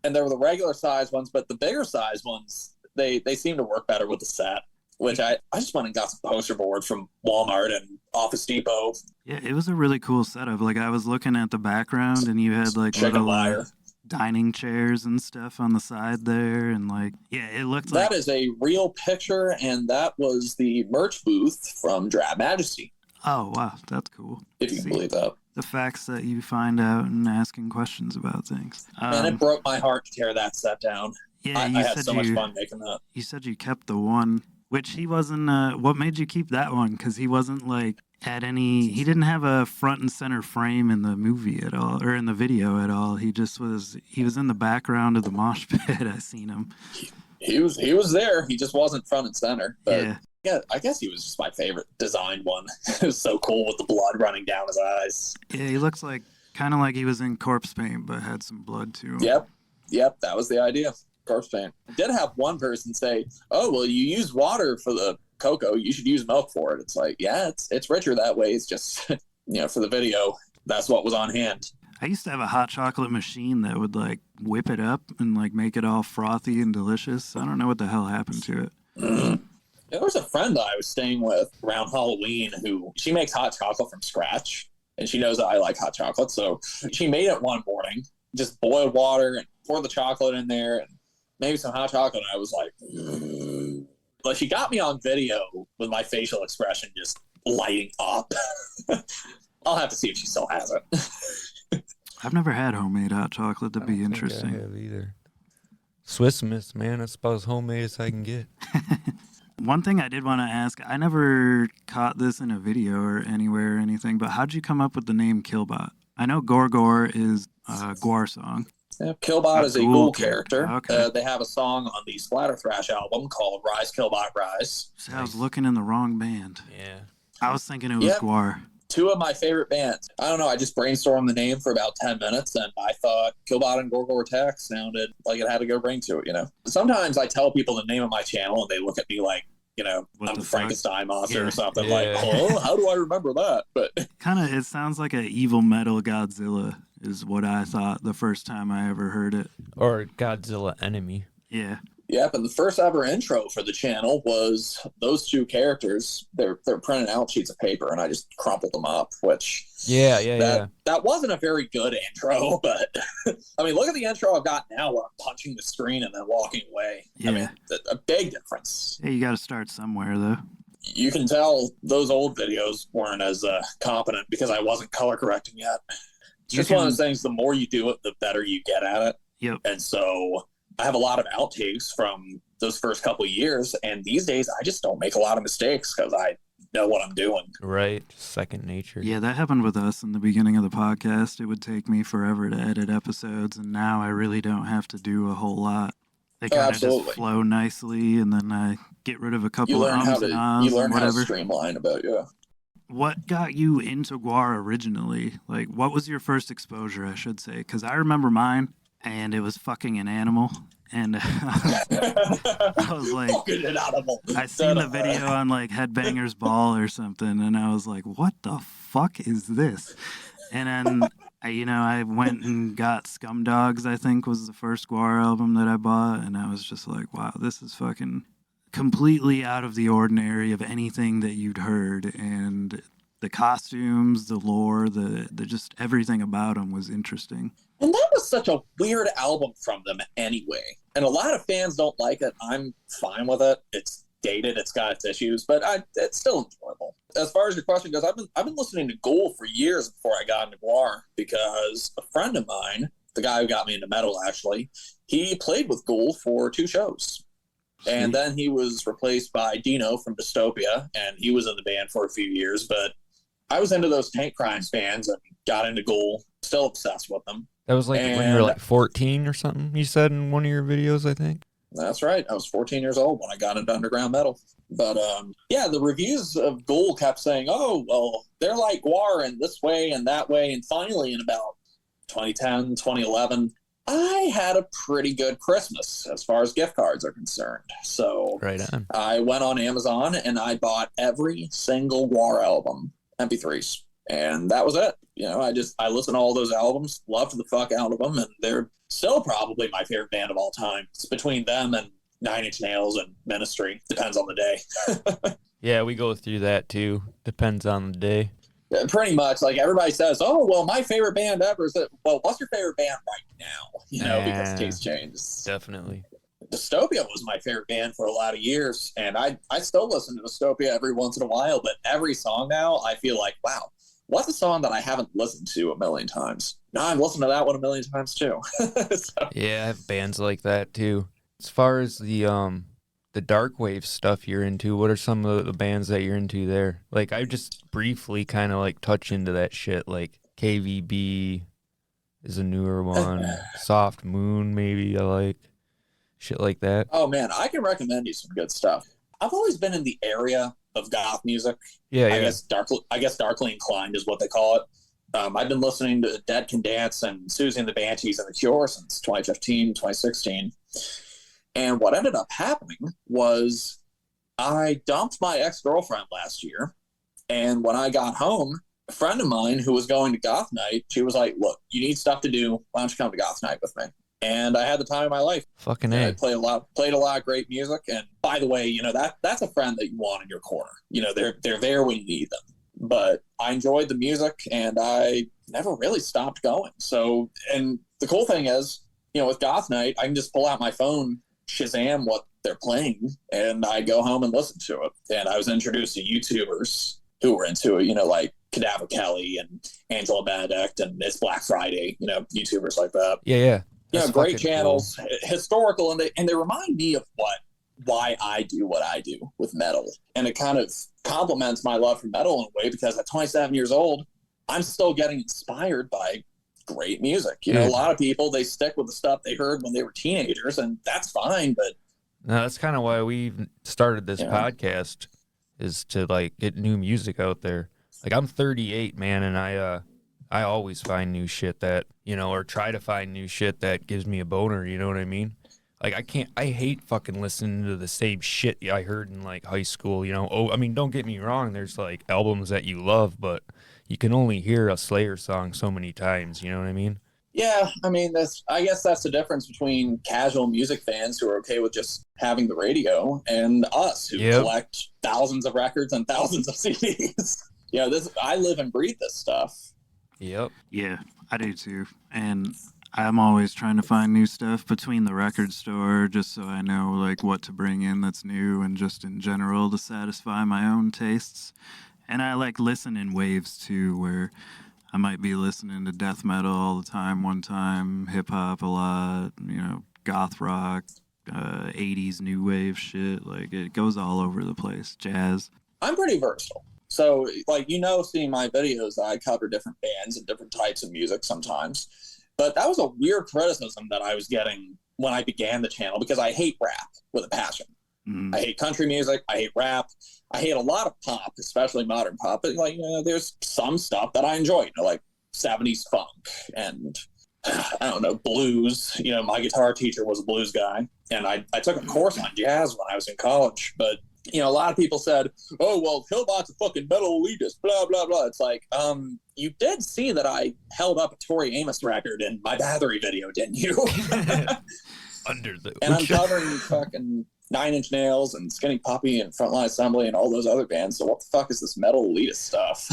And there were the regular size ones, but the bigger size ones, they seem to work better with the set, which I just went and got some poster board from Walmart and Office Depot. Yeah, it was a really cool setup. Like, I was looking at the background, and you had like Chicken little wire. dining chairs and stuff on the side there, and like, yeah, it looked like That is a real picture, and that was the merch booth from Drab Majesty, oh wow, that's cool. if you See, can believe that. the facts that you find out and asking questions about things. And it broke my heart to tear that set down. Yeah, I you had said so much fun making that. you said you kept the one, which he wasn't. What made you keep that one? Because he wasn't like at any. He didn't have a front and center frame in the movie at all, or in the video at all. He just was. He was in the background of the mosh pit. I seen him. He was there. He just wasn't front and center. But Yeah. yeah, I guess he was just my favorite designed one. It was so cool with the blood running down his eyes. Yeah, he looks like kind of like he was in corpse paint, but had some blood to him. Yep, that was the idea. Corpse paint. I did have one person say, "Oh, well, you use water for the cocoa. You should use milk for it." It's like, yeah, it's richer that way. It's just, for the video, that's what was on hand. I used to have a hot chocolate machine that would like whip it up and like make it all frothy and delicious. I don't know what the hell happened to it. There was a friend that I was staying with around Halloween who she makes hot chocolate from scratch, and she knows that I like hot chocolate. So she made it one morning, just boiled water and poured the chocolate in there and maybe some hot chocolate. And I was like, but she got me on video with my facial expression just lighting up. I'll have to see if she still has it. I've never had homemade hot chocolate. That'd be I interesting. have either. Swiss Miss, man, that's about as homemade as I can get. One thing I did want to ask, I never caught this in a video or anywhere or anything, but how'd you come up with the name Killbot? I know Gwar is a Gwar song. Yeah, Killbot is a ghoul ghoul character. character. Okay. They have a song on the Splatter Thrash album called Rise, Killbot, Rise. So I was looking in the wrong band. Yeah. I was thinking it was Yep. Gwar. 2 of my favorite bands. I don't know, I just brainstormed the name for about 10 minutes, and I thought Killbot and Gorgor Tech sounded like it had a good ring to it, Sometimes I tell people the name of my channel, and they look at me like, What I'm the the fuck? Frankenstein monster Yeah. or something. Yeah. Like, oh, how do I remember that? But Kind of, it sounds like an evil metal Godzilla is what I thought the first time I ever heard it. Or Godzilla enemy. Yeah. yep, and the first ever intro for the channel was those 2 characters. They're printed out sheets of paper, and I just crumpled them up, which that wasn't a very good intro, but I mean, look at the intro I've got now where I'm punching the screen and then walking away. Yeah. I mean, a big difference. Hey, you got to start somewhere, though. You can tell those old videos weren't as competent because I wasn't color correcting yet. It's just one of those things, the more you do it, the better you get at it. Yep. And so I have a lot of outtakes from those first couple of years, and these days I just don't make a lot of mistakes because I know what I'm doing. Right. Second nature. Yeah, that happened with us in the beginning of the podcast. It would take me forever to edit episodes, and now I really don't have to do a whole lot. They kind of just flow nicely, and then I get rid of a couple of ums and ahs you learn and how whatever. to streamline about What got you into Gwar originally? Like, what was your first exposure, I should say? Because I remember mine, and it was fucking an animal. And I was like, fucking an animal. I seen the video on like Headbangers Ball or something, and I was like, what the fuck is this? And then I went and got Scum Dogs, I think was the first Gwar album that I bought, and I was just like, wow, this is fucking completely out of the ordinary of anything that you'd heard, and the costumes, the lore, the just everything about them was interesting. And that was such a weird album from them anyway. And a lot of fans don't like it. I'm fine with it. It's dated, it's got its issues, but it's still enjoyable. As far as your question goes, I've been listening to Ghoul for years before I got into Gwar, because a friend of mine, the guy who got me into metal actually, he played with Ghoul for 2 shows. And then he was replaced by Dino from Dystopia, and he was in the band for a few years. But I was into those Tank Crimes bands and got into Ghoul, still obsessed with them. That was like when you were like 14 or something, you said in one of your videos, I think. That's right. I was 14 years old when I got into underground metal. But yeah, the reviews of Ghoul kept saying, oh, well, they're like Gwar in this way and that way. And finally, in about 2010, 2011, I had a pretty good Christmas as far as gift cards are concerned. So right on. I went on Amazon and I bought every single Gwar album, MP3s. And that was it. You know, I listened to all those albums, loved the fuck out of them, and they're still probably my favorite band of all time. It's between them and 9 Inch Nails and Ministry. Depends on the day. Yeah, we go through that too. Depends on the day. Pretty much. Like, everybody says, oh, well, my favorite band ever is that. Well, what's your favorite band right now? You know, because taste changes. Definitely. Dystopia was my favorite band for a lot of years, and I still listen to Dystopia every once in a while, but every song now, I feel like, wow, what's a song that I haven't listened to a million times? No, I've listened to that one a million times too. So. Yeah, I have bands like that too. As far as the dark wave stuff you're into, what are some of the bands that you're into there? Like, I just briefly kind of like touch into that shit. Like KVB is a newer one. Soft Moon, maybe I like shit like that. Oh man, I can recommend you some good stuff. I've always been in the area of goth music. Yeah, I guess darkly inclined is what they call it. I've been listening to Dead Can Dance and Susie and the Banshees and The Cure since 2015, 2016. And what ended up happening was I dumped my ex-girlfriend last year. And when I got home, a friend of mine who was going to goth night, she was like, look, you need stuff to do. Why don't you come to goth night with me? And I had the time of my life. Fucking A. I played a lot of great music. And by the way, you know, that's a friend that you want in your corner. You know, they're there when you need them. But I enjoyed the music and I never really stopped going. So, and the cool thing is, you know, with goth night, I can just pull out my phone, Shazam what they're playing, and I go home and listen to it. And I was introduced to YouTubers who were into it, you know, like Cadaver Kelly and Angela Benedict and It's Black Friday, you know, YouTubers like that. Yeah. You know, great channels, cool. Historical, and they remind me of why I do what I do with metal. And it kind of complements my love for metal in a way, because at 27 years old, I'm still getting inspired by great music. You know, a lot of people, they stick with the stuff they heard when they were teenagers, and that's fine, but no, that's kind of why we started this podcast, is to like get new music out there. Like, I'm 38, man, and I always find new shit that, you know, or try to find new shit that gives me a boner, you know what I mean? Like, I hate fucking listening to the same shit I heard in like high school, you know? Oh, I mean, don't get me wrong, there's like albums that you love, but you can only hear a Slayer song so many times, you know what I mean? Yeah, I mean, I guess that's the difference between casual music fans who are okay with just having the radio and us who collect thousands of records and thousands of CDs. You know, I live and breathe this stuff. Yep. Yeah, I do too. And I'm always trying to find new stuff between the record store, just so I know like what to bring in that's new, and just in general to satisfy my own tastes. And I like listen in waves too, where I might be listening to death metal all the time one time, hip hop a lot, you know, goth rock, 80s new wave shit. Like, it goes all over the place. Jazz. I'm pretty versatile. So, like, you know, seeing my videos, I cover different bands and different types of music sometimes. But that was a weird criticism that I was getting when I began the channel, because I hate rap with a passion. I hate country music. I hate rap. I hate a lot of pop, especially modern pop. But, like, you know, there's some stuff that I enjoy, you know, like 70s funk and, I don't know, blues. You know, my guitar teacher was a blues guy. And I took a course on jazz when I was in college. But, you know, a lot of people said, oh, well, Killbot's a fucking metal elitist, blah, blah, blah. It's like, you did see that I held up a Tori Amos record in my Bathory video, didn't you? Under the... And I'm covering fucking Nine Inch Nails and Skinny Puppy and Frontline Assembly and all those other bands. So what the fuck is this metal elitist stuff?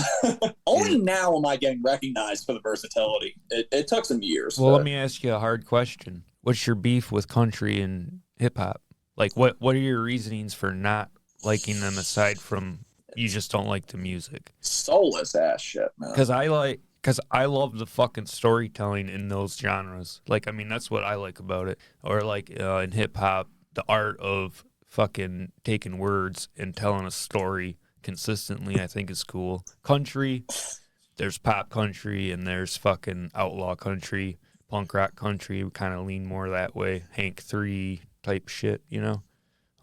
Only now am I getting recognized for the versatility. It took some years. Well, let me ask you a hard question. What's your beef with country and hip hop? Like, what are your reasonings for not liking them aside from you just don't like the music? Soulless ass shit, man. Because I love the fucking storytelling in those genres. Like, I mean, that's what I like about it. Or like in hip hop, the art of fucking taking words and telling a story consistently, I think is cool. Country, there's pop country and there's fucking outlaw country, punk rock country. We kind of lean more that way. Hank 3 type shit, you know?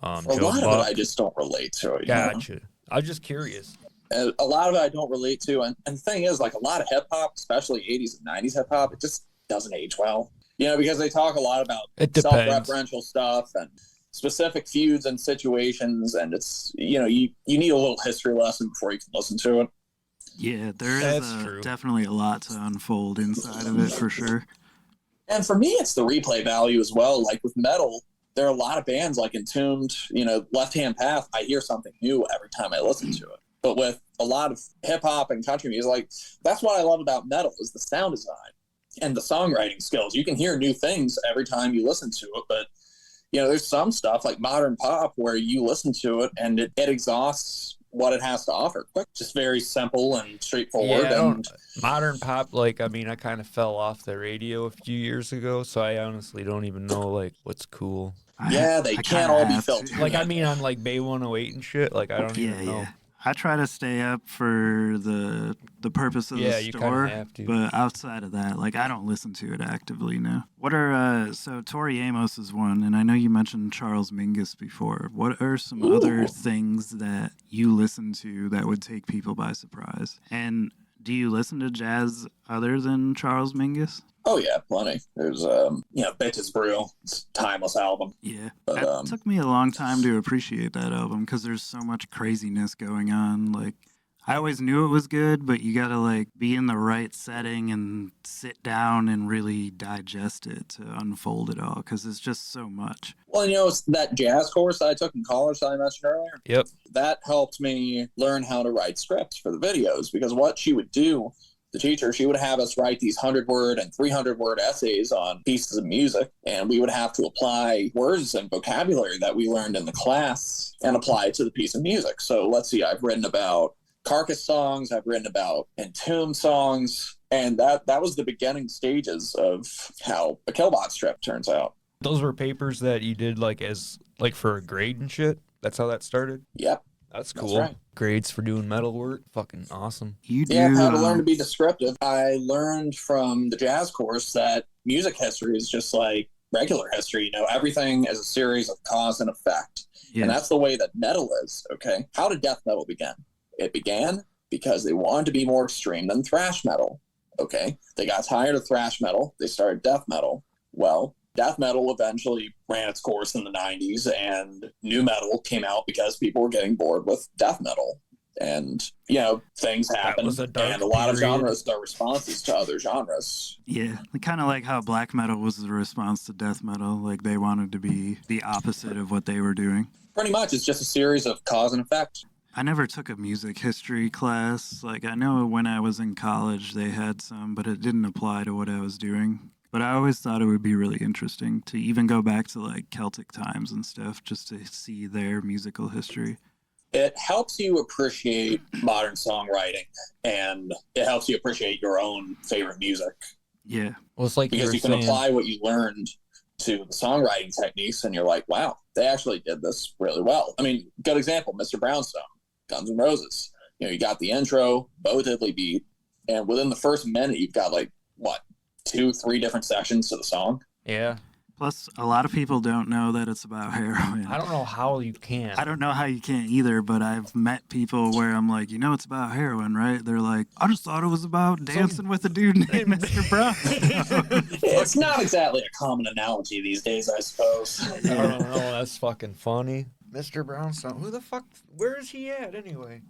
A Joe lot Buck. of it I just don't relate to. Gotcha. I'm just curious. And a lot of it I don't relate to. And the thing is, like, a lot of hip hop, especially 80s and 90s hip hop, it just doesn't age well. You know, because they talk a lot about self-referential stuff and specific feuds and situations. And it's, you know, you need a little history lesson before you can listen to it. Yeah, there is definitely a lot to unfold inside of it for sure. And for me, it's the replay value as well. Like with metal, there are a lot of bands like Entombed, you know, Left Hand Path. I hear something new every time I listen to it. But with a lot of hip hop and country music, like that's what I love about metal is the sound design and the songwriting skills. You can hear new things every time you listen to it. But, you know, there's some stuff like modern pop where you listen to it and it exhausts what it has to offer. Quick, just very simple and straightforward. Yeah, modern pop, like, I mean, I kind of fell off the radio a few years ago, so I honestly don't even know, like, what's cool. Yeah, they can't all be filtered. Like, I mean, on, like, Bay 108 and shit, like, I don't even know. Yeah. I try to stay up for the purpose of the store, you kind of have to. But outside of that, like I don't listen to it actively now. What are so Tori Amos is one, and I know you mentioned Charles Mingus before. What are some other things that you listen to that would take people by surprise? And do you listen to jazz other than Charles Mingus? Oh yeah, plenty. There's you know, Bitches Brew. It's a timeless album. Yeah, but, it took me a long time to appreciate that album because there's so much craziness going on. Like I always knew it was good, but you gotta like be in the right setting and sit down and really digest it to unfold it all because it's just so much. Well, you know, it's that jazz course I took in college that I mentioned earlier. Yep. That helped me learn how to write scripts for the videos because what she would do, the teacher, she would have us write these 100-word and 300-word essays on pieces of music, and we would have to apply words and vocabulary that we learned in the class and apply it to the piece of music. So let's see, I've written about Carcass songs, I've written about Entombed songs, and that was the beginning stages of how a Killbot strip turns out. Those were papers that you did like as like for a grade and shit? That's how that started? Yep. That's cool. That's right. Grades for doing metal work. Fucking awesome. Yeah, how to learn to be descriptive. I learned from the jazz course that music history is just like regular history. You know, everything is a series of cause and effect. Yes. And that's the way that metal is, okay? How did death metal begin? It began because they wanted to be more extreme than thrash metal, okay? They got tired of thrash metal. They started death metal. Well, death metal eventually ran its course in the 90s, and new metal came out because people were getting bored with death metal. And, you know, things happen, and a lot of genres are responses to other genres. Yeah, kind of like how black metal was the response to death metal. Like, they wanted to be the opposite of what they were doing. Pretty much, it's just a series of cause and effect. I never took a music history class. Like, I know when I was in college they had some, but it didn't apply to what I was doing. But I always thought it would be really interesting to even go back to, like, Celtic times and stuff just to see their musical history. It helps you appreciate modern songwriting, and it helps you appreciate your own favorite music. Yeah. Well, it's like because you can apply what you learned to the songwriting techniques, and you're like, wow, they actually did this really well. I mean, good example, Mr. Brownstone, Guns N' Roses. You know, you got the intro, Bo Diddley beat, and within the first minute, you've got like, what, 2-3 different sections to the song? Yeah. Plus, a lot of people don't know that it's about heroin. I don't know how you can. I don't know how you can't either, but I've met people where I'm like, you know it's about heroin, right? They're like, I just thought it was about dancing with a dude named Mr. Brown. It's not exactly a common analogy these days, I suppose. I don't know. That's fucking funny. Mr. Brownstone. Who the fuck? Where is he at anyway?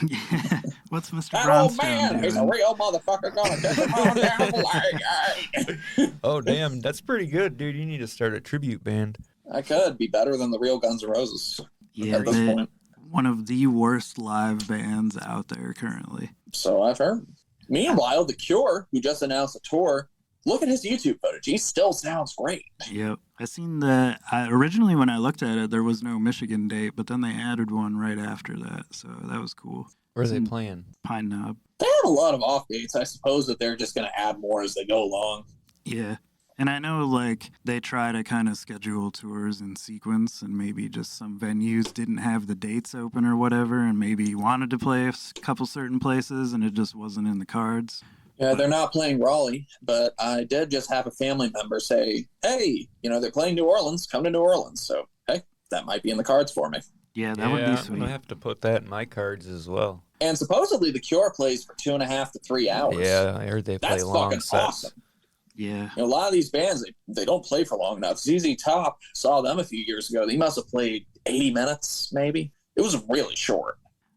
Yeah. What's Mr. That Brownstone old man, doing? he's a real motherfucker gonna take him on down the line. Oh, damn. That's pretty good, dude. You need to start a tribute band. I could be better than the real Guns N' Roses Yeah, at this point. one of the worst live bands out there currently. So I've heard. Meanwhile, The Cure, who just announced a tour, look at his YouTube footage. He still sounds great. Yep. I seen that. Originally, when I looked at it, there was no Michigan date, but then they added one right after that. So that was cool. Where's they playing? Pine Knob. They have a lot of off dates. I suppose that they're just going to add more as they go along. Yeah. And I know, like, they try to kind of schedule tours in sequence, and maybe just some venues didn't have the dates open or whatever, and maybe wanted to play a couple certain places, and it just wasn't in the cards. Yeah, they're not playing Raleigh, but I did just have a family member say, hey, they're playing New Orleans, come to New Orleans. So, hey, that might be in the cards for me. Yeah, that would be sweet. I'm going to have to put that in my cards as well. And supposedly The Cure plays for 2.5 to 3 hours. Yeah, I heard they play That's long fucking sets. awesome. Yeah. A lot of these bands, they don't play for long enough. ZZ Top, saw them a few years ago. They must have played 80 minutes, maybe. It was really short.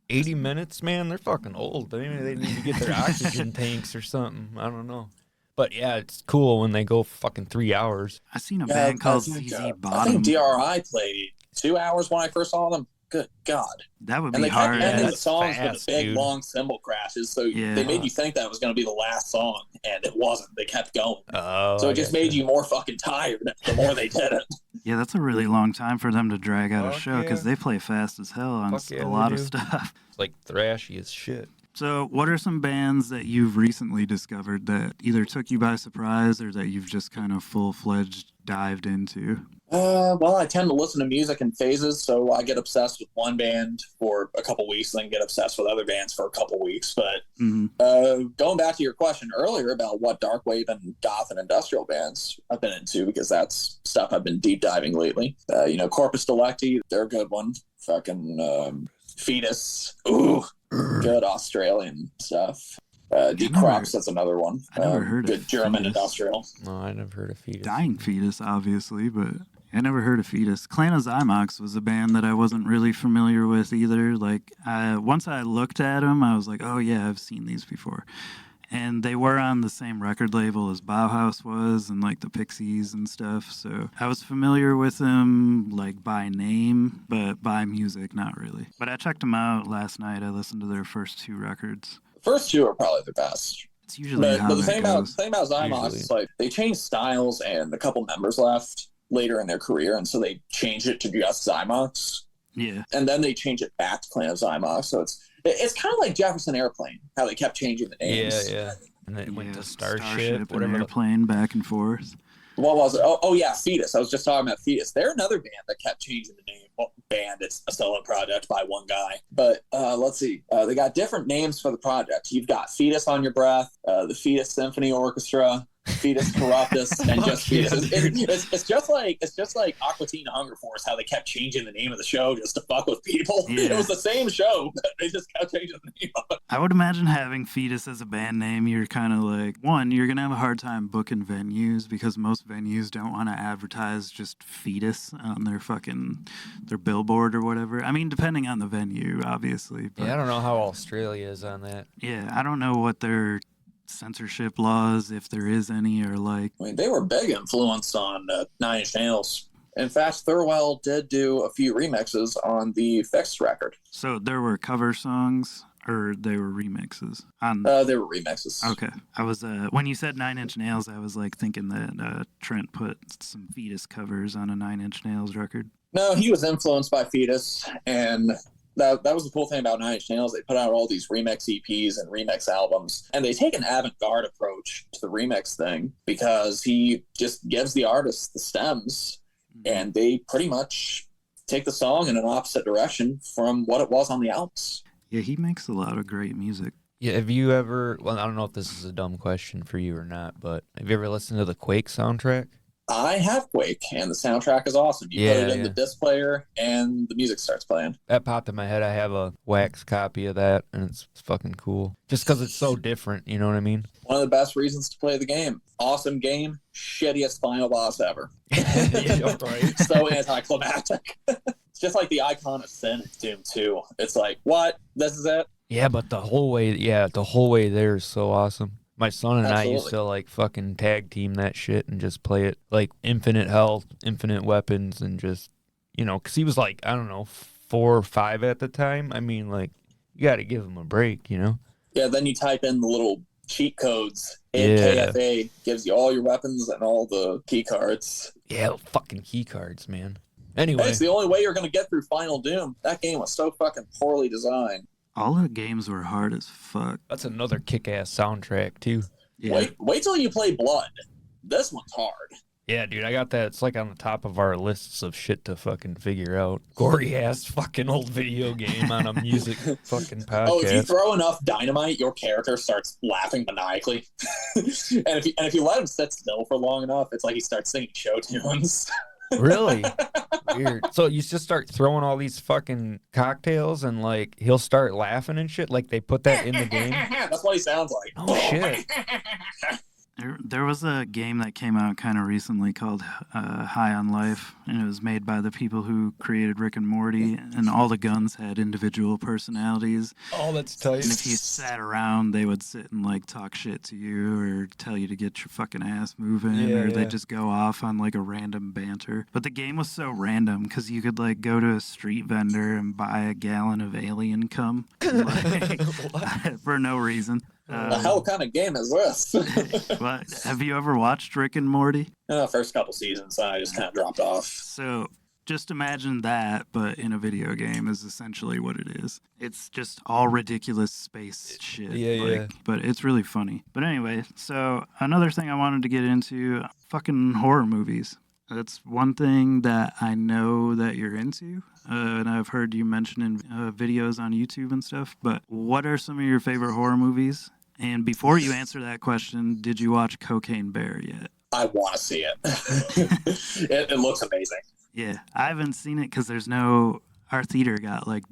80 minutes, man? They're fucking old. Maybe they need to get their oxygen tanks or something. I don't know. But yeah, it's cool when they go fucking 3 hours. I seen a band called ZZ Bottom. I think DRI played 2 hours when I first saw them. Good God. That would be and they hard. kept ending the That's songs fast, with big, dude. long cymbal crashes. So Yeah. they made you think that was going to be the last song, and it wasn't. They kept going. Oh, So it just made you more fucking tired the more they did it. Yeah, that's a really long time for them to drag out a Fuck show because yeah. they play fast as hell on Fuck yeah, a lot they of do. stuff. It's like thrashy as shit. So, what are some bands that you've recently discovered that either took you by surprise or that you've just kind of full-fledged dived into? Well, I tend to listen to music in phases, so I get obsessed with one band for a couple weeks, then get obsessed with other bands for a couple weeks. But going back to your question earlier about what dark wave and goth and industrial bands I've been into, because that's stuff I've been deep diving lately. Corpus Delicti, they're a good one. Fucking Fetus, ooh, good Australian stuff. Die Crops, that's another one. I never heard good of German Fetus. industrial. No, I never heard of Fetus. Dying Fetus, obviously, but I never heard of Fetus. Clan of Zymox was a band that I wasn't really familiar with either. Like, once I looked at them, I was like, oh yeah, I've seen these before. And they were on the same record label as Bauhaus was and like the Pixies and stuff. So I was familiar with them like by name, but by music, not really. But I checked them out last night. I listened to their first 2 records. First 2 are probably the best. It's usually how But the that thing about goes. Zymox Usually. is like they changed styles and a couple members left later in their career, and so they changed it to just Zymox. Yeah. And then they changed it back to Clan of Zymox. So it's kind of like Jefferson Airplane, how they kept changing the names. Yeah. And then it went Yeah, to Starship, and whatever. Airplane back and forth. What was it? Oh yeah, Fetus. I was just talking about Fetus. They're another band that kept changing the name. Well, band, it's a solo project by one guy. But let's see. They got different names for the project. You've got Fetus on Your Breath, the Fetus Symphony Orchestra, Fetus Corruptus, and just Fetus. It's just like Aqua Teen Hunger Force, how they kept changing the name of the show just to fuck with people. Yeah. It was the same show, but they just kept changing the name of it. I would imagine having Fetus as a band name, you're kind of like, one, you're going to have a hard time booking venues because most venues don't want to advertise just Fetus on their billboard or whatever. I mean, depending on the venue, obviously. But Yeah, I don't know how Australia is on that. yeah, I don't know what their censorship laws, if there is any, or like. I mean, they were big influence on Nine Inch Nails. In fact, Thirlwell did do a few remixes on the Fixed record. So there were cover songs or they were remixes? They were remixes. Okay. I was when you said Nine Inch Nails, I was like thinking that Trent put some Fetus covers on a Nine Inch Nails record. No, he was influenced by Fetus, and that was the cool thing about Nine Inch Nails. They put out all these remix EPs and remix albums, and they take an avant-garde approach to the remix thing because he just gives the artist the stems, and they pretty much take the song in an opposite direction from what it was on the albums. Yeah, he makes a lot of great music. Yeah, have you ever, well, I don't know if this is a dumb question for you or not, but have you ever listened to the Quake soundtrack? I have Quake, and the soundtrack is awesome. You put it in the disc player, and the music starts playing. That popped in my head. I have a wax copy of that, and it's fucking cool. Just because it's so different, you know what I mean? One of the best reasons to play the game. Awesome game, shittiest final boss ever. Yeah, right. So anticlimactic. It's just like the icon of sin in Doom 2. It's like, what? This is it? Yeah, but the whole way there is so awesome. My son and I used Absolutely. to like fucking tag team that shit and just play it like infinite health, infinite weapons, and just, you know, because he was like, I don't know, 4 or 5 at the time. I mean, like, you got to give him a break, you know? Yeah, then you type in the little cheat codes, and Yeah. KFA gives you all your weapons and all the key cards. Yeah, fucking key cards, man. Hey, Anyway, it's the only way you're going to get through Final Doom. That game was so fucking poorly designed. All the games were hard as fuck. that's another kick-ass soundtrack, too. Yeah. Wait till you play Blood. This one's hard. Yeah, dude, I got that. It's like on the top of our lists of shit to fucking figure out. Gory ass fucking old video game on a music fucking podcast. Oh, if you throw enough dynamite, your character starts laughing maniacally. and if you let him sit still for long enough, it's like he starts singing show tunes. Really? Weird. So you just start throwing all these fucking cocktails and like he'll start laughing and shit? Like they put that in the game? That's what he sounds like. Oh shit. There was a game that came out kind of recently called High on Life, and it was made by the people who created Rick and Morty, and all the guns had individual personalities. Oh, that's tight. And if you sat around, they would sit and like talk shit to you or tell you to get your fucking ass moving, Yeah, or yeah. they'd just go off on like a random banter. But the game was so random because you could like go to a street vendor and buy a gallon of alien cum like, for no reason. The hell kind of game is this? But have you ever watched Rick and Morty? First couple seasons, I just kind of dropped off. So just imagine that, but in a video game is essentially what it is. It's just all ridiculous space shit. Yeah. But it's really funny. But anyway, so another thing I wanted to get into, fucking horror movies. That's one thing that I know that you're into, and I've heard you mention in videos on YouTube and stuff, but what are some of your favorite horror movies? And before you answer that question, did you watch Cocaine Bear yet? I want to see it. It looks amazing. Yeah, I haven't seen it because our theater got like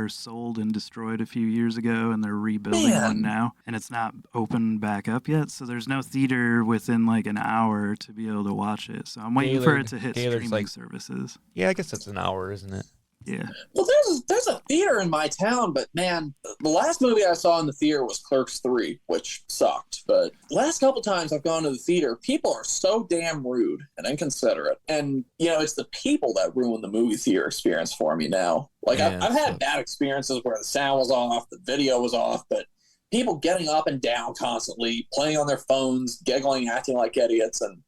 sold and destroyed a few years ago, and they're rebuilding one now, and it's not open back up yet, so there's no theater within like an hour to be able to watch it. So I'm waiting for it to hit streaming services. Yeah, I guess that's an hour, isn't it? Yeah. Well, there's a theater in my town, but man, the last movie I saw in the theater was Clerks 3, which sucked. But last couple times I've gone to the theater, people are so damn rude and inconsiderate. And, you know, it's the people that ruin the movie theater experience for me now. Like, Yeah, I've had bad experiences where the sound was off, the video was off, but people getting up and down constantly, playing on their phones, giggling, acting like idiots. And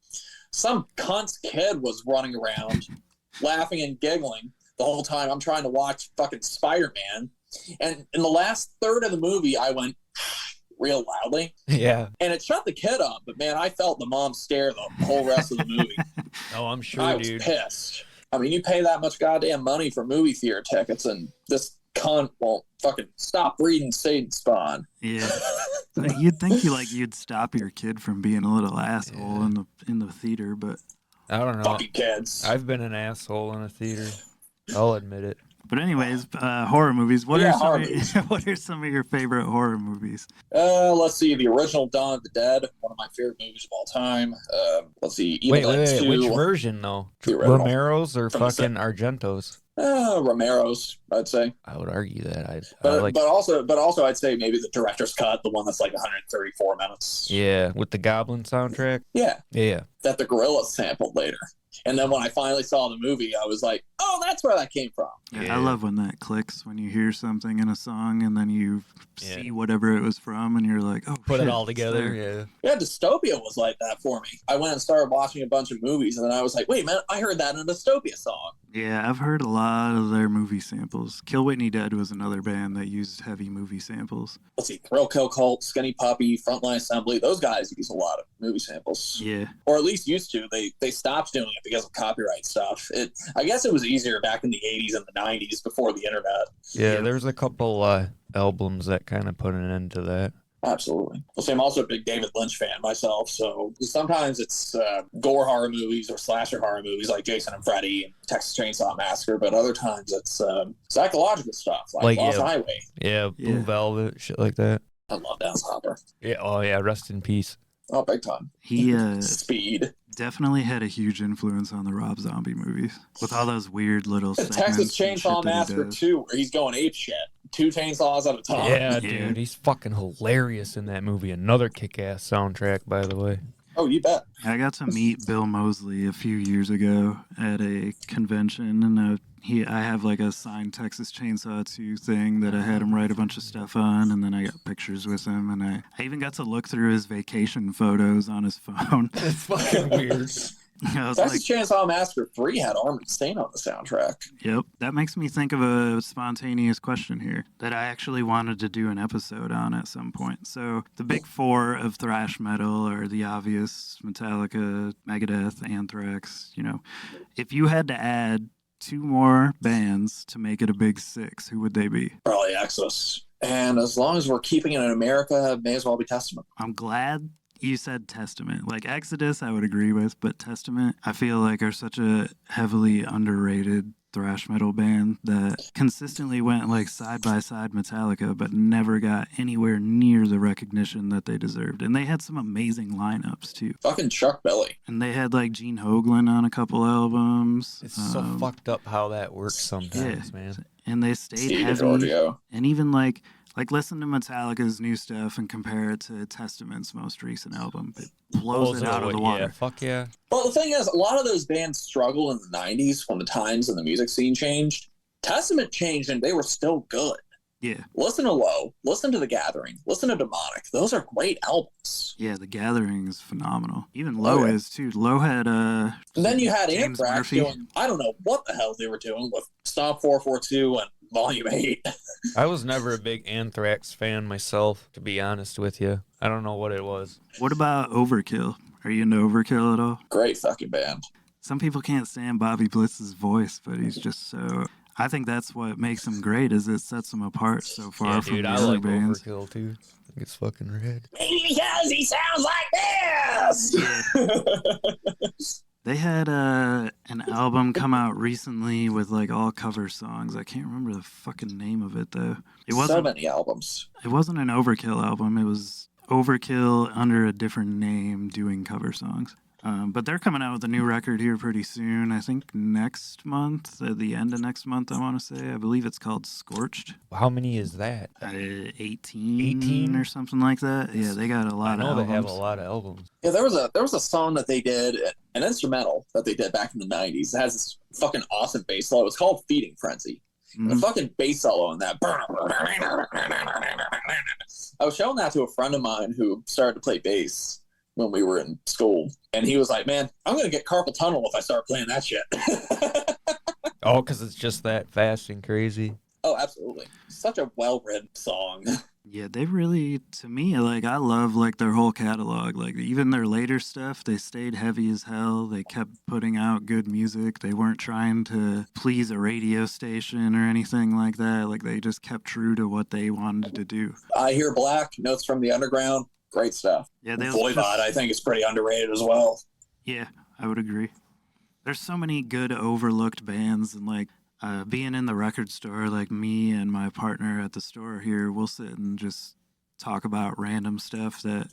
some cunt's kid was running around laughing and giggling the whole time I'm trying to watch fucking Spider-Man. And in the last third of the movie, I went real loudly. Yeah. And it shut the kid up. But, man, I felt the mom stare the whole rest of the movie. Oh, I'm sure, I was dude. pissed. I mean, you pay that much goddamn money for movie theater tickets, and this cunt won't fucking stop reading Satan Spawn. Yeah. You'd think you'd stop your kid from being a little asshole in the theater, but I don't know. Fucking kids. I've been an asshole in a theater. I'll admit it. But anyways, horror movies. What are some of your favorite horror movies? Let's see. The original Dawn of the Dead, one of my favorite movies of all time. Let's see. Evil Wait. Dead 2. Which version, though? The original. Romero's or From the fucking Argento's? Romero's, I'd say. I would argue that. But also, I'd say maybe the director's cut, the one that's like 134 minutes. Yeah, with the Goblin soundtrack. Yeah. Yeah. That the Gorillaz sampled later. And then when I finally saw the movie, I was like, oh, that's where that came from. Yeah. I love when that clicks, when you hear something in a song and then you see whatever it was from and you're like, oh, Put shit, it all it's together. there. Yeah, Dystopia was like that for me. I went and started watching a bunch of movies, and then I was like, wait, man, I heard that in a Dystopia song. Yeah, I've heard a lot of their movie samples. Kill Whitney Dead was another band that used heavy movie samples. Let's see, Thrill Kill Cult, Skinny Puppy, Frontline Assembly, those guys use a lot of movie samples. Yeah. Or at least used to. They stopped doing it because of copyright stuff. I guess it was easier back in the 80s and the 90s before the internet. Yeah, there's a couple albums that kind of put an end to that. Absolutely. Well, see, I'm also a big David Lynch fan myself, so sometimes it's gore horror movies or slasher horror movies like Jason and Freddy and Texas Chainsaw Massacre, but other times it's psychological stuff like Lost Highway. Yeah, Blue Velvet, shit like that. I love Dennis Hopper. Yeah, oh yeah, rest in peace. Oh, big time. He Speed. Definitely had a huge influence on the Rob Zombie movies with all those weird little segments Texas and Chainsaw shit that he Massacre does. 2, where he's going ape shit. 2 chainsaws at a time. Yeah, dude, he's fucking hilarious in that movie. Another kick-ass soundtrack, by the way. Oh, you bet. I got to meet Bill Moseley a few years ago at a convention, and I have like a signed Texas Chainsaw 2 thing that I had him write a bunch of stuff on, and then I got pictures with him, and I even got to look through his vacation photos on his phone. It's fucking weird. I was Texas Chainsaw Massacre 3 had Armored Saint on the soundtrack. Yep. That makes me think of a spontaneous question here that I actually wanted to do an episode on at some point. So the big 4 of thrash metal are the obvious Metallica, Megadeth, Anthrax. You know, if you had to add 2 more bands to make it a big 6, who would they be? Probably Exodus. And as long as we're keeping it in America, it may as well be Testament. I'm glad you said Testament. Like Exodus, I would agree with, but Testament, I feel like are such a heavily underrated thrash metal band that consistently went like side by side Metallica, but never got anywhere near the recognition that they deserved. And they had some amazing lineups too. Fucking Chuck Billy. And they had like Gene Hoglan on a couple albums. It's so fucked up how that works sometimes, man. And they stayed Steve heavy. Giorgio. And even like listen to Metallica's new stuff and compare it to Testament's most recent album. It blows it out of the water. Yeah, fuck yeah. Well, the thing is, a lot of those bands struggled in the 90s when the times and the music scene changed. Testament changed and they were still good. Yeah. Listen to Low, listen to The Gathering, listen to Demonic. Those are great albums. Yeah, The Gathering is phenomenal. Even Low is too. Low had And then you had James Anthrax Murphy. doing, I don't know what the hell they were doing with Stomp 442 and Volume 8. I was never a big Anthrax fan myself, to be honest with you. I don't know what it was. What about Overkill? Are you into Overkill at all? Great fucking band. Some people can't stand Bobby Blitz's voice, but he's just so... I think that's what makes him great, is it sets him apart so far from dude, the I other like bands. Overkill too. I think it's fucking rad. Maybe because he sounds like this! They had an album come out recently with like all cover songs. I can't remember the fucking name of it though. It wasn't so many albums. It wasn't an Overkill album. It was Overkill under a different name doing cover songs. But they're coming out with a new record here pretty soon. I think next month, at the end of next month, I want to say. I believe it's called Scorched. How many is that? 18 or something like that. Yeah, they got a lot of albums. I know they have a lot of albums. Yeah, there was a song that they did, an instrumental that they did back in the 90s. It has this fucking awesome bass solo. It's called Feeding Frenzy. Mm-hmm. The fucking bass solo in that. I was showing that to a friend of mine who started to play bass when we were in school. And he was like, man, I'm going to get carpal tunnel if I start playing that shit. Oh, because it's just that fast and crazy. Oh, absolutely. Such a well-written song. Yeah, they really, to me, like, I love, like, their whole catalog. Like, even their later stuff, they stayed heavy as hell. They kept putting out good music. They weren't trying to please a radio station or anything like that. Like, they just kept true to what they wanted to do. I Hear Black, Notes from the Underground. Great stuff. Yeah, Voivod, I think, is pretty underrated as well. Yeah, I would agree. There's so many good overlooked bands, and like being in the record store, like me and my partner at the store here, we'll sit and just talk about random stuff that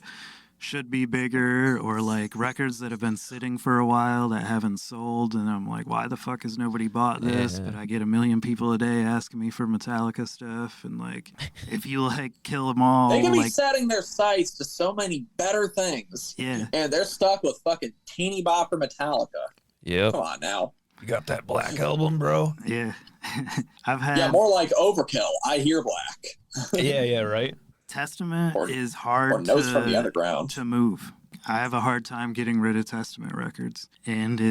should be bigger, or like records that have been sitting for a while that haven't sold, and I'm like, why the fuck has nobody bought this? Yeah. But I get a million people a day asking me for Metallica stuff, and like, if you like Kill 'Em All, They can be like, setting their sights to so many better things. yeah, And they're stuck with fucking teeny bopper Metallica. Yep. Come on now. You got that Black album, bro? yeah. I've had Yeah, more like Overkill. I Hear Black. Yeah, right. Testament Or- is hard Or Notes from the Underground. to move. I have a hard time getting rid of Testament records, and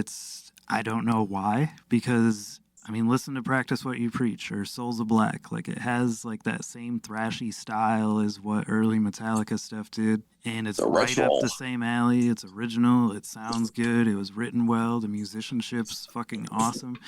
I don't know why, because I mean, listen to Practice What You Preach or Souls of Black. Like, it has like that same thrashy style as what early Metallica stuff did, and it's right Original. up the same alley. It's original. It sounds good. It was written well. The musicianship's fucking awesome.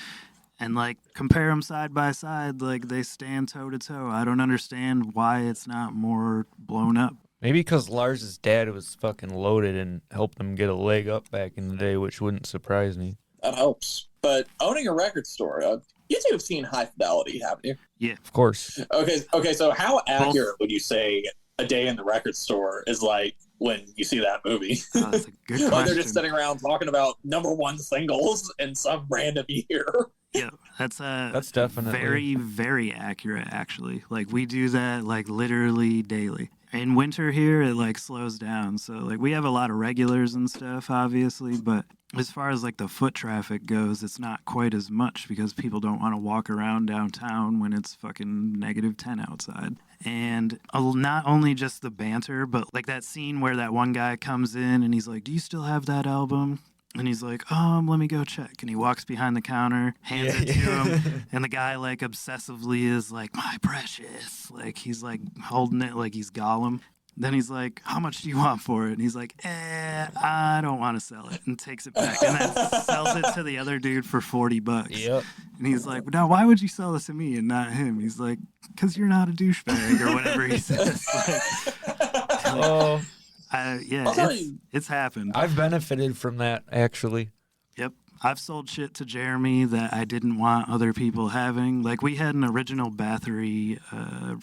And, like, compare them side by side, like, they stand toe-to-toe. I don't understand why it's not more blown up. Maybe because Lars's dad was fucking loaded and helped him get a leg up back in the day, which wouldn't surprise me. That helps. But owning a record store, you two have seen High Fidelity, haven't you? Yeah. Of course. Okay. So how accurate would you say a day in the record store is like when you see that movie? That's a good Like question. they're just sitting around talking about #1 singles in some random year. Yeah, that's definitely very, very accurate, actually. Like, we do that, like, literally daily. In winter here, it, like, slows down. So, like, we have a lot of regulars and stuff, obviously, but as far as, like, the foot traffic goes, it's not quite as much because people don't want to walk around downtown when it's fucking -10 outside. And not only just the banter, but, like, that scene where that one guy comes in and he's like, "Do you still have that album?" And he's like, let me go check. And he walks behind the counter, hands it to him. And the guy, like, obsessively is like, "My precious." Like, he's, like, holding it like he's Gollum. Then he's like, "How much do you want for it?" And he's like, I don't want to sell it. And takes it back. And then sells it to the other dude for $40. Yep. And he's like, "Now, why would you sell this to me and not him?" He's like, "Because you're not a douchebag," or whatever he says. Oh. Yeah, it's happened. I've benefited from that, actually. Yep. I've sold shit to Jeremy that I didn't want other people having. Like, we had an original Bathory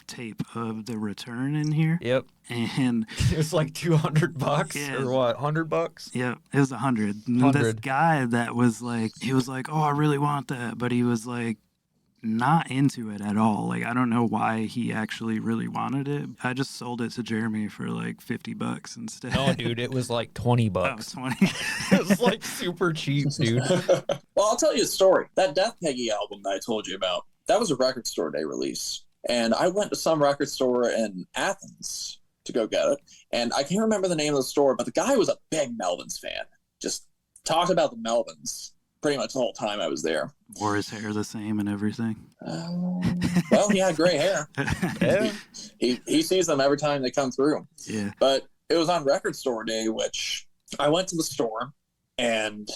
tape of The Return in here. Yep. And it was like $200 Yeah. or what, $100? Yeah, it was 100. And this guy that was like, he was like, "Oh, I really want that," but he was like, not into it at all. Like, I don't know why he actually really wanted it. I just sold it to Jeremy for like $50 instead. No, dude, it was like $20. Oh, 20. It was like super cheap, dude. Well, I'll tell you a story. That Death Peggy album that I told you about, that was a record store day release. And I went to some record store in Athens to go get it. And I can't remember the name of the store, but the guy was a big Melvins fan. Just talked about the Melvins pretty much the whole time I was there. Wore his hair the same and everything. Well, he had gray hair. Yeah. He sees them every time they come through. Yeah. But it was on record store day, which I went to the store and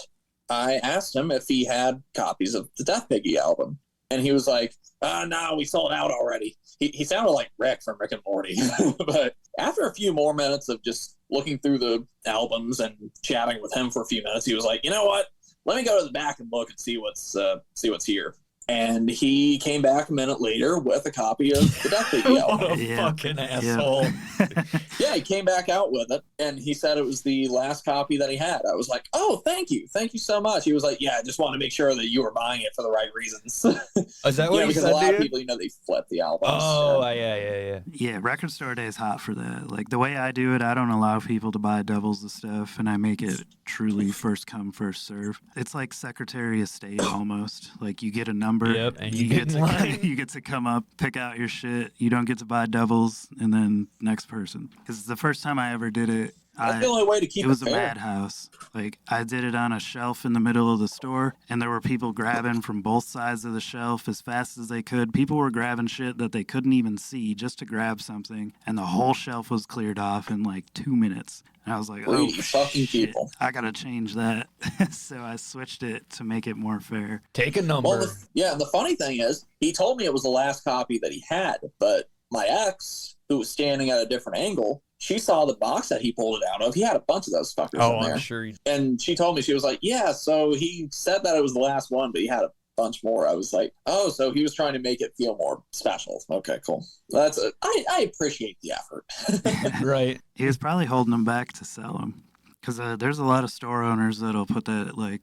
I asked him if he had copies of the Death Piggy album. And he was like, "No, we sold out already." He sounded like Rick from Rick and Morty. But after a few more minutes of just looking through the albums and chatting with him for a few minutes, he was like, "You know what? Let me go to the back and look and see what's here." And he came back a minute later with a copy of the Death Piggy album. What a fucking asshole. Yeah, he came back out with it, and he said it was the last copy that he had. I was like, "Oh, thank you so much." He was like, "Yeah, I just want to make sure that you were buying it for the right reasons." Is that what he because said, a lot of dude? people, they flip the albums. Oh, yeah. Yeah, record store day is hot for that. Like, the way I do it, I don't allow people to buy doubles of stuff, and I make it truly first come, first serve. It's like Secretary of State almost. Like, you get a number, Yep, and you get to come up, pick out your shit. You don't get to buy doubles, and then next person. Because the first time I ever did it, That's the only way to keep it was a fair. madhouse. Like, I did it on a shelf in the middle of the store, and there were people grabbing from both sides of the shelf as fast as they could. People were grabbing shit that they couldn't even see just to grab something, and the whole shelf was cleared off in like 2 minutes. And I was like, Greedy "Oh, fucking shit, people." I gotta change that." So I switched it to make it more fair. Take a number. Well, the funny thing is, he told me it was the last copy that he had, but my ex, who was standing at a different angle, she saw the box that he pulled it out of. He had a bunch of those fuckers in there. I'm sure he... And she told me, she was like, "Yeah, so he said that it was the last one, but he had a bunch more." I was like, "Oh, so he was trying to make it feel more special." Okay, cool. I appreciate the effort. Right. He was probably holding them back to sell them. Because there's a lot of store owners that'll put that, like,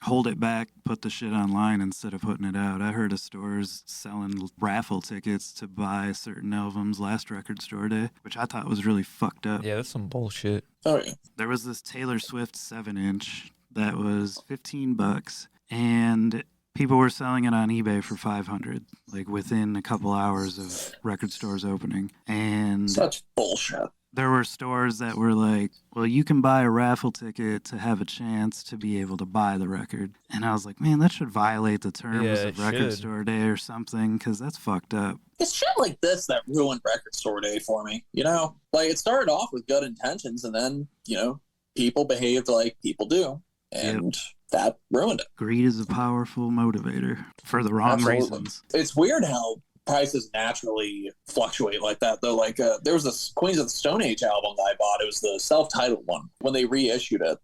hold it back, put the shit online instead of putting it out. I heard of stores selling raffle tickets to buy certain albums last record store day, which I thought was really fucked up. Yeah, that's some bullshit. Oh, yeah. There was this Taylor Swift 7-inch that was $15, and people were selling it on eBay for $500, like within a couple hours of record stores opening. And Such bullshit. there were stores that were like, "Well, you can buy a raffle ticket to have a chance to be able to buy the record." And I was like, man, that should violate the terms Yeah, of it record should. store day or something, because that's fucked up. It's shit like this that ruined record store day for me. You know, like, it started off with good intentions, and then, people behaved like people do, and that ruined it. Greed is a powerful motivator for the wrong Absolutely. reasons. It's weird how prices naturally fluctuate like that, though. Like, there was this Queens of the Stone Age album that I bought. It was the self-titled one. When they reissued it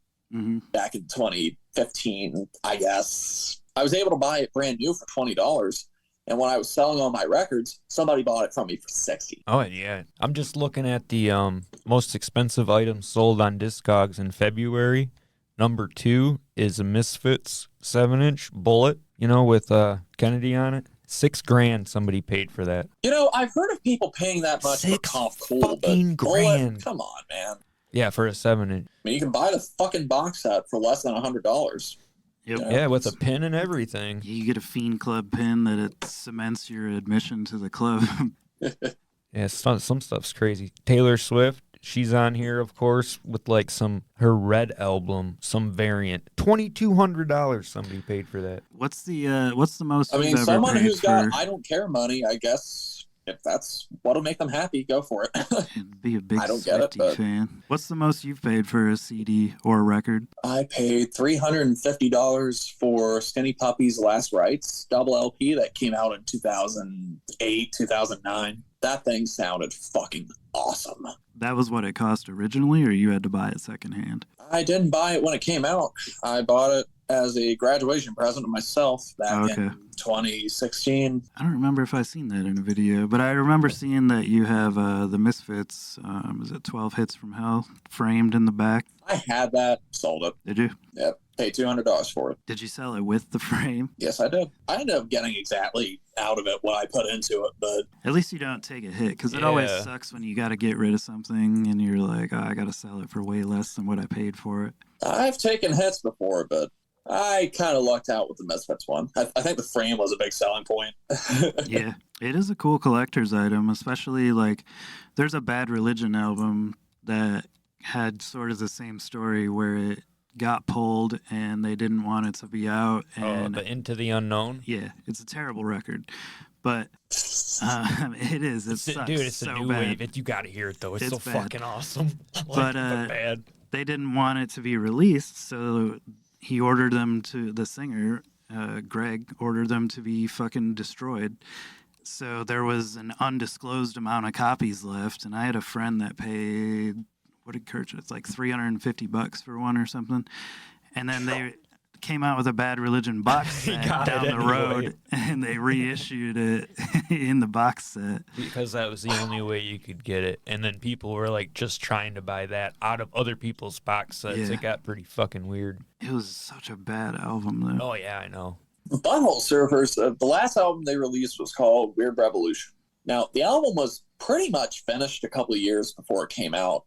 back in 2015, I guess, I was able to buy it brand new for $20. And when I was selling all my records, somebody bought it from me for $60. Oh, yeah. I'm just looking at the most expensive items sold on Discogs in February. Number 2 is a Misfits 7-inch Bullet with Kennedy on it. $6,000 somebody paid for that. I've heard of people paying that much for Conf Cool, but $6,000. come on, man. Yeah, for a 7-inch. I mean, you can buy the fucking box set for less than $100. Yep. Yeah, with a pin and everything. You get a Fiend Club pin that it cements your admission to the club. Yeah, some stuff's crazy. Taylor Swift, she's on here, of course, with like her Red album, some variant. $2,200 somebody paid for that. What's the most? I mean, you've ever someone paid who's got for- I don't care money, I guess. If that's what'll make them happy, go for it. It'd be a big I don't get it, Swiftie but- fan. What's the most you've paid for a CD or a record? I paid $350 for Skinny Puppy's Last Rites double LP that came out in 2008, 2009. That thing sounded fucking awesome. That was what it cost originally, or you had to buy it secondhand? I didn't buy it when it came out. I bought it as a graduation present to myself back in 2016. I don't remember if I seen that in a video, but I remember seeing that you have the Misfits, is it 12 Hits from Hell, framed in the back? I had that, sold it. Did you? Yep, paid $200 for it. Did you sell it with the frame? Yes, I did. I ended up getting exactly out of it what I put into it, but At least you don't take a hit, because it always sucks when you got to get rid of something and you're like, oh, I got to sell it for way less than what I paid for it. I've taken hits before, but I kind of lucked out with the Misfits one. I think the frame was a big selling point. Yeah, it is a cool collector's item, especially like there's a Bad Religion album that had sort of the same story where it got pulled and they didn't want it to be out. And the Into the Unknown? yeah, it's a terrible record. But it is. It sucks. Dude, it's so a new bad. wave. You got to hear it, though. It's so It's bad. fucking awesome. But, bad. They didn't want it to be released, so he ordered them to, the singer, Greg, ordered them to be fucking destroyed. So there was an undisclosed amount of copies left, and I had a friend that paid, what did Kurt, it's like $350 for one or something. And then they came out with a Bad Religion box set got down it the anyway. road, and they reissued it in the box set. Because that was the only way you could get it. And then people were like just trying to buy that out of other people's box sets. Yeah. It got pretty fucking weird. It was such a bad album, though. Oh, yeah, I know. Butthole Surfers, the last album they released was called Weird Revolution. Now, the album was pretty much finished a couple of years before it came out,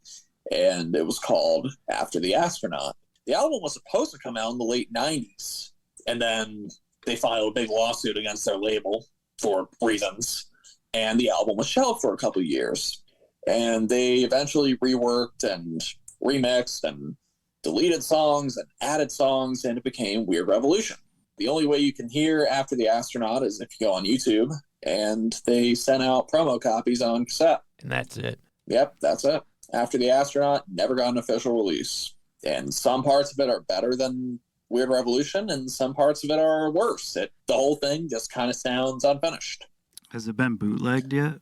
and it was called After the Astronaut. The album was supposed to come out in the late 90s, and then they filed a big lawsuit against their label for reasons, and the album was shelved for a couple of years. And they eventually reworked and remixed and deleted songs and added songs, and it became Weird Revolution. The only way you can hear After the Astronaut is if you go on YouTube, and they sent out promo copies on cassette. And that's it. Yep, that's it. After the Astronaut never got an official release. And some parts of it are better than Weird Revolution, and some parts of it are worse. The whole thing just kind of sounds unfinished. Has it been bootlegged yet?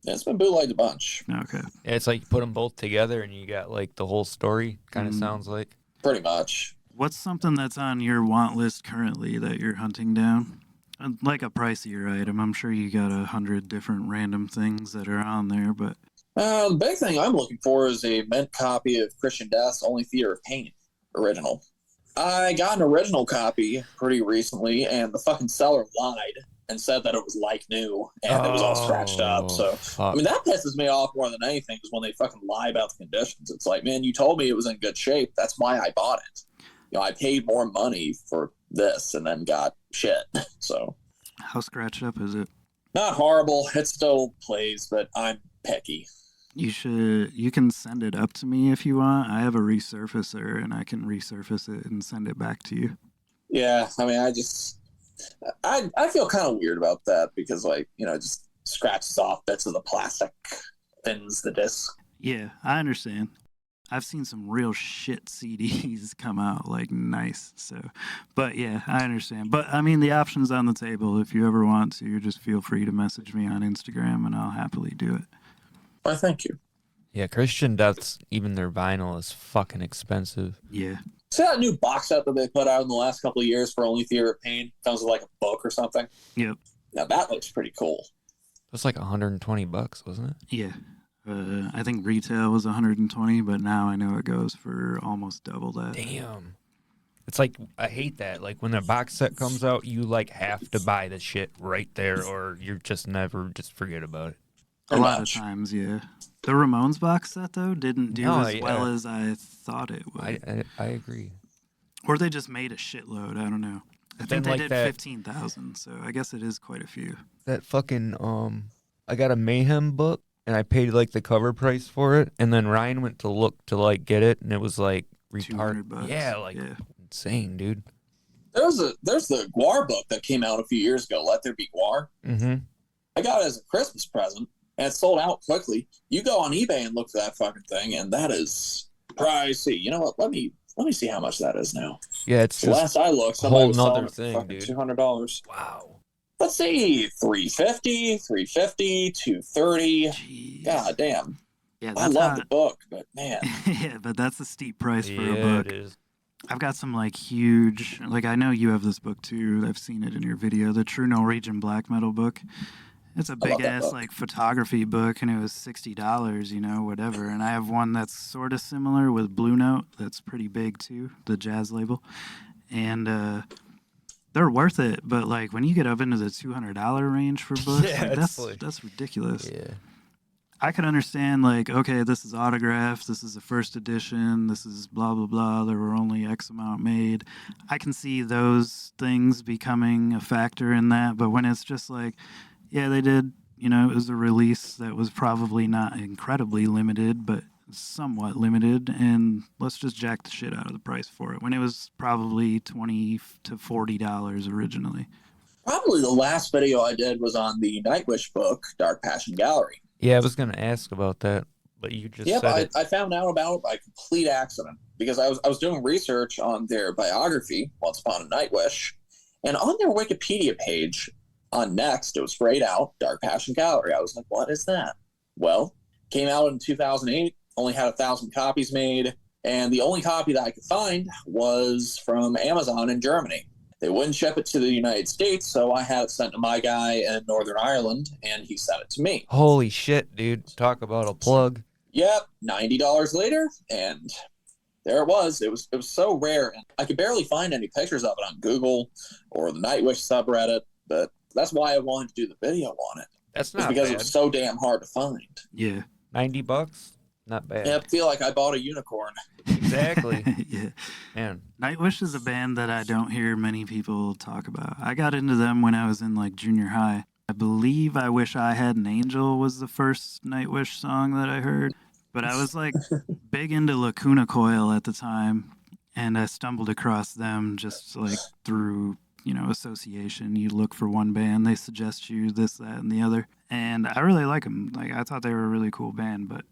It's been bootlegged a bunch, Okay. Yeah, it's like you put them both together and you got like the whole story, kind of sounds like. pretty much. What's something that's on your want list currently that you're hunting down? Like a pricier item. I'm sure you got 100 different random things that are on there, but The big thing I'm looking for is a mint copy of Christian Death's Only Theater of Pain original. I got an original copy pretty recently, and the fucking seller lied and said that it was like new, and it was all scratched up. So, fuck. I mean, that pisses me off more than anything is when they fucking lie about the conditions. It's like, man, you told me it was in good shape. That's why I bought it. I paid more money for this and then got shit. So, how scratched up is it? not horrible. It still plays, but I'm picky. You can send it up to me if you want. I have a resurfacer and I can resurface it and send it back to you. Yeah, I mean, I feel kind of weird about that because, like, it just scratches off bits of the plastic, thins the disc. Yeah, I understand. I've seen some real shit CDs come out, like, nice. So, but yeah, I understand. But I mean, the option's on the table. If you ever want to, just feel free to message me on Instagram and I'll happily do it. Why, thank you. Yeah, Christian Death's, even their vinyl is fucking expensive. Yeah. See that new box set that they put out in the last couple of years for Only Theater of Pain? Sounds like a book or something. Yep. Now that looks pretty cool. It was like $120, wasn't it? Yeah. I think retail was 120, but now I know it goes for almost double that. Damn. It's like, I hate that. Like, when a box set comes out, you, like, have to buy the shit right there, or you're just never, just forget about it. A lot of times, yeah. The Ramones box set, though, didn't do as well as I thought it would. I agree. Or they just made a shitload. I don't know. I think they did 15,000, so I guess it is quite a few. That fucking, I got a Mayhem book, and I paid, like, the cover price for it, and then Ryan went to look to, like, get it, and it was, like, $200. Yeah, like, insane, dude. There's the Gwar book that came out a few years ago, Let There Be Gwar. Mm-hmm. I got it as a Christmas present, and it sold out quickly. You go on eBay and look for that fucking thing, and that is pricey. You know what? Let me see how much that is now. Yeah, it's the last I looked, a whole nother thing, dude. $200. Wow. Let's see, $350, $230. Jeez. God damn. Yeah, I love the book, but man. Yeah, but that's a steep price for a book. It is. I've got some like huge, like I know you have this book too. I've seen it in your video, the True Norwegian Black Metal book. It's a big ass like photography book, and it was $60, you know, whatever. And I have one that's sort of similar with Blue Note. That's pretty big too, the jazz label, and they're worth it. But like when you get up into the $200 range for books, that's ridiculous. Yeah. I could understand, like, okay, this is autographed, this is the first edition, this is blah, blah, blah, there were only X amount made. I can see those things becoming a factor in that, but when it's just like, yeah, they did, you know, it was a release that was probably not incredibly limited, but somewhat limited, and let's just jack the shit out of the price for it, when it was probably $20 to $40 originally. Probably the last video I did was on the Nightwish book, Dark Passion Gallery. Yeah, I was going to ask about that, but you just said it. I found out about it by complete accident because I was doing research on their biography, Once Upon a Nightwish, and on their Wikipedia page on Next, it was grayed out, Dark Passion Gallery. I was like, what is that? Well, came out in 2008, only had 1,000 copies made, and the only copy that I could find was from Amazon in Germany. They wouldn't ship it to the United States, so I had it sent to my guy in Northern Ireland, and he sent it to me. Holy shit, dude. Talk about a plug. Yep, $90 later, and there it was. It was so rare. And I could barely find any pictures of it on Google or the Nightwish subreddit, but that's why I wanted to do the video on it. That's not because bad. It was so damn hard to find. Yeah. $90? Not bad. Yeah, I feel like I bought a unicorn. Exactly. Yeah. Man. Nightwish is a band that I don't hear many people talk about. I got into them when I was in like junior high. I believe I Wish I Had an Angel was the first Nightwish song that I heard. But I was like big into Lacuna Coil at the time, and I stumbled across them just like through, you know, association. You look for one band, they suggest you this, that, and the other. And I really like them. Like, I thought they were a really cool band, but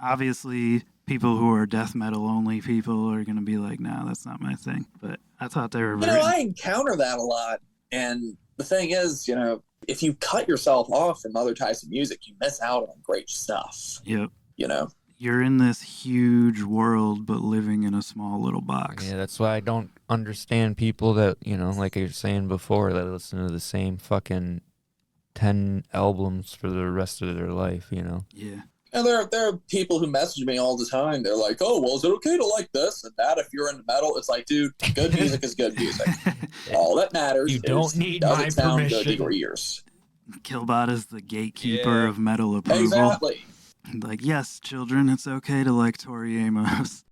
obviously people who are death metal only people are going to be like, no, that's not my thing. But I thought they were very... You know, I encounter that a lot. And the thing is, you know, if you cut yourself off from other types of music, you miss out on great stuff. Yep. You know? You're in this huge world, but living in a small little box. Yeah, that's why I don't understand people that, you know, like you were saying before, that listen to the same fucking 10 albums for the rest of their life, you know? Yeah. And there are people who message me all the time. They're like, oh, well, is it okay to like this and that if you're into metal? It's like, dude, good music is good music. All that matters You don't need my does it sound permission. good to your ears? Killbot is the gatekeeper of metal approval. Exactly. Like, yes, children, it's okay to like Tori Amos.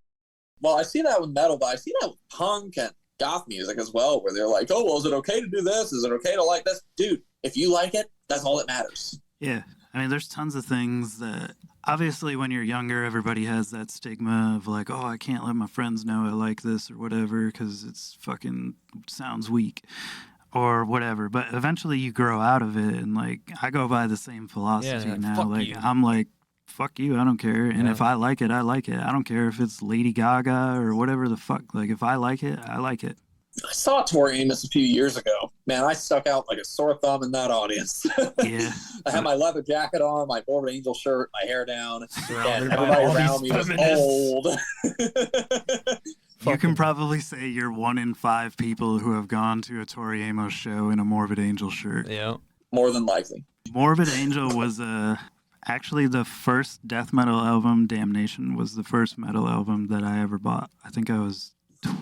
Well, I see that with metal, but I see that with punk and goth music as well, where they're like, oh, well, is it okay to do this? Is it okay to like this? Dude, if you like it, that's all that matters. Yeah. I mean, there's tons of things that, obviously, when you're younger, everybody has that stigma of like, oh, I can't let my friends know I like this or whatever because it's fucking sounds weak or whatever. But eventually you grow out of it. And like, I go by the same philosophy now. Like, you. I'm like, fuck you, I don't care. And if I like it, I like it. I don't care if it's Lady Gaga or whatever the fuck. Like, if I like it, I like it. I saw Tori Amos a few years ago. Man, I stuck out like a sore thumb in that audience. Yeah. I had my leather jacket on, my Morbid Angel shirt, my hair down, and by everybody all around me these was old. You can probably say you're 1 in 5 people who have gone to a Tori Amos show in a Morbid Angel shirt. Yeah. More than likely. Morbid Angel was actually the first death metal album. Damnation was the first metal album that I ever bought. I think I was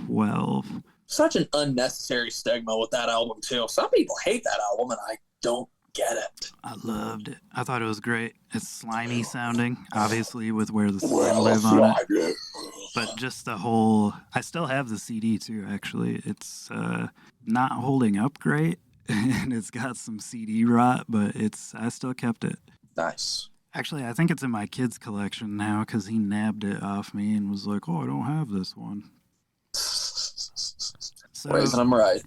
12. Such an unnecessary stigma with that album, too. Some people hate that album, and I don't get it. I loved it. I thought it was great. It's slimy sounding, obviously, with Where the Slime Live on it. But just the whole... I still have the CD, too, actually. It's not holding up great, and it's got some CD rot, but I still kept it. Nice. Actually, I think it's in my kid's collection now, because he nabbed it off me and was like, oh, I don't have this one. So, raising him right.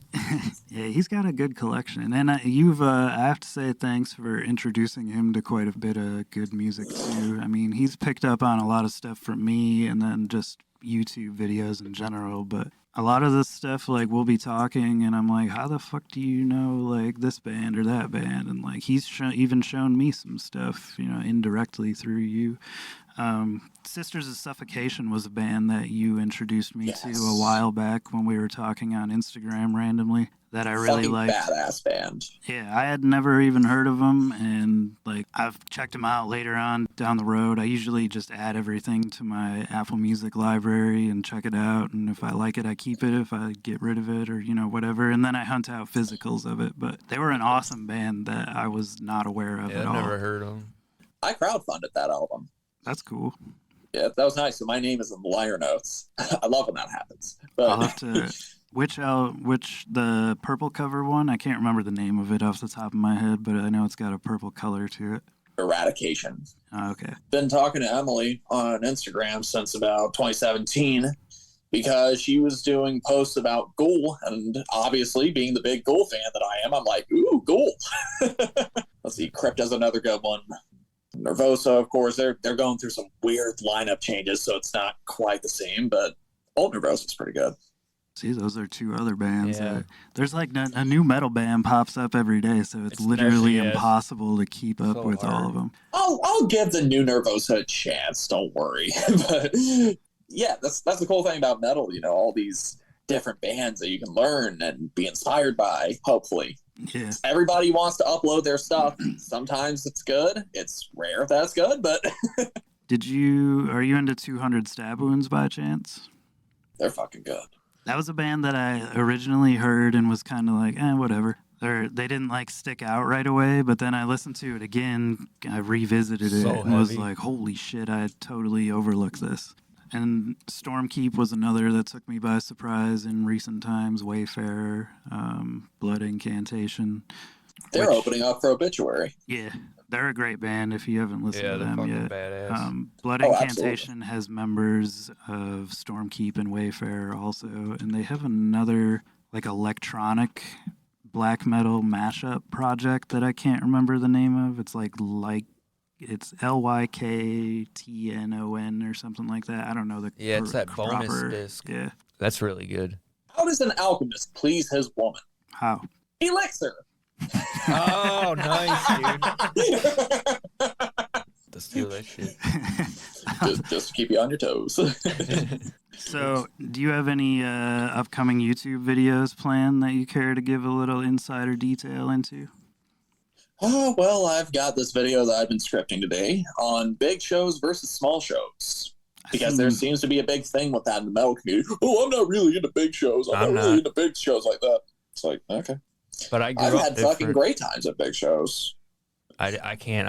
Yeah, he's got a good collection. And I have to say thanks for introducing him to quite a bit of good music, too. I mean, he's picked up on a lot of stuff from me and then just YouTube videos in general. But a lot of this stuff, like, we'll be talking and I'm like, how the fuck do you know, like, this band or that band? And, like, he's even shown me some stuff, indirectly through you. Sisters of Suffocation was a band that you introduced me to a while back when we were talking on Instagram randomly that I really liked. Badass band. Yeah, I had never even heard of them, and like I've checked them out later on down the road. I usually just add everything to my Apple Music library and check it out, and if I like it, I keep it. If I get rid of it or whatever, and then I hunt out physicals of it. But they were an awesome band that I was not aware of at all. I've never heard of them. I crowdfunded that album. That's cool. Yeah, that was nice. So my name is in the liner notes. I love when that happens. But I'll have to. Which the purple cover one? I can't remember the name of it off the top of my head, but I know it's got a purple color to it. Eradication. Oh, okay. Been talking to Emily on Instagram since about 2017 because she was doing posts about Ghoul, and obviously being the big Ghoul fan that I am, I'm like, ooh, Ghoul. Let's see, Crypt has another good one. Nervosa, of course, they're going through some weird lineup changes, so it's not quite the same, but old Nervosa's pretty good. See, those are two other bands. Yeah. There's like a new metal band pops up every day, so it's literally impossible to keep up with all of them. I'll give the new Nervosa a chance, don't worry. But yeah, that's the cool thing about metal, all these different bands that you can learn and be inspired by, hopefully. Yeah. Everybody wants to upload their stuff. Sometimes it's good. It's rare that's good, but are you into 200 Stab Wounds by chance? They're fucking good. That was a band that I originally heard and was kind of like, whatever. They didn't like stick out right away, but then I listened to it again. I revisited it and was like, holy shit, I totally overlooked this. And Stormkeep was another that took me by surprise in recent times. Wayfarer, Blood Incantation. They're opening up for Obituary. Yeah, they're a great band if you haven't listened to them yet. Badass. Blood Incantation has members of Stormkeep and Wayfarer also, and they have another like electronic black metal mashup project that I can't remember the name of. It's it's LYKTNON or something like that. I don't know it's that bonus disc. Yeah, that's really good. How does an alchemist please his woman? How? He licks her. Oh, nice, dude. To steal that shit. just to keep you on your toes. So, do you have any upcoming YouTube videos planned that you care to give a little insider detail into? Oh, well, I've got this video that I've been scripting today on big shows versus small shows. Because there seems to be a big thing with that in the metal community. Oh, I'm not really into big shows. I'm not really into big shows like that. It's like, okay. But I've had fucking great times at big shows. I can't.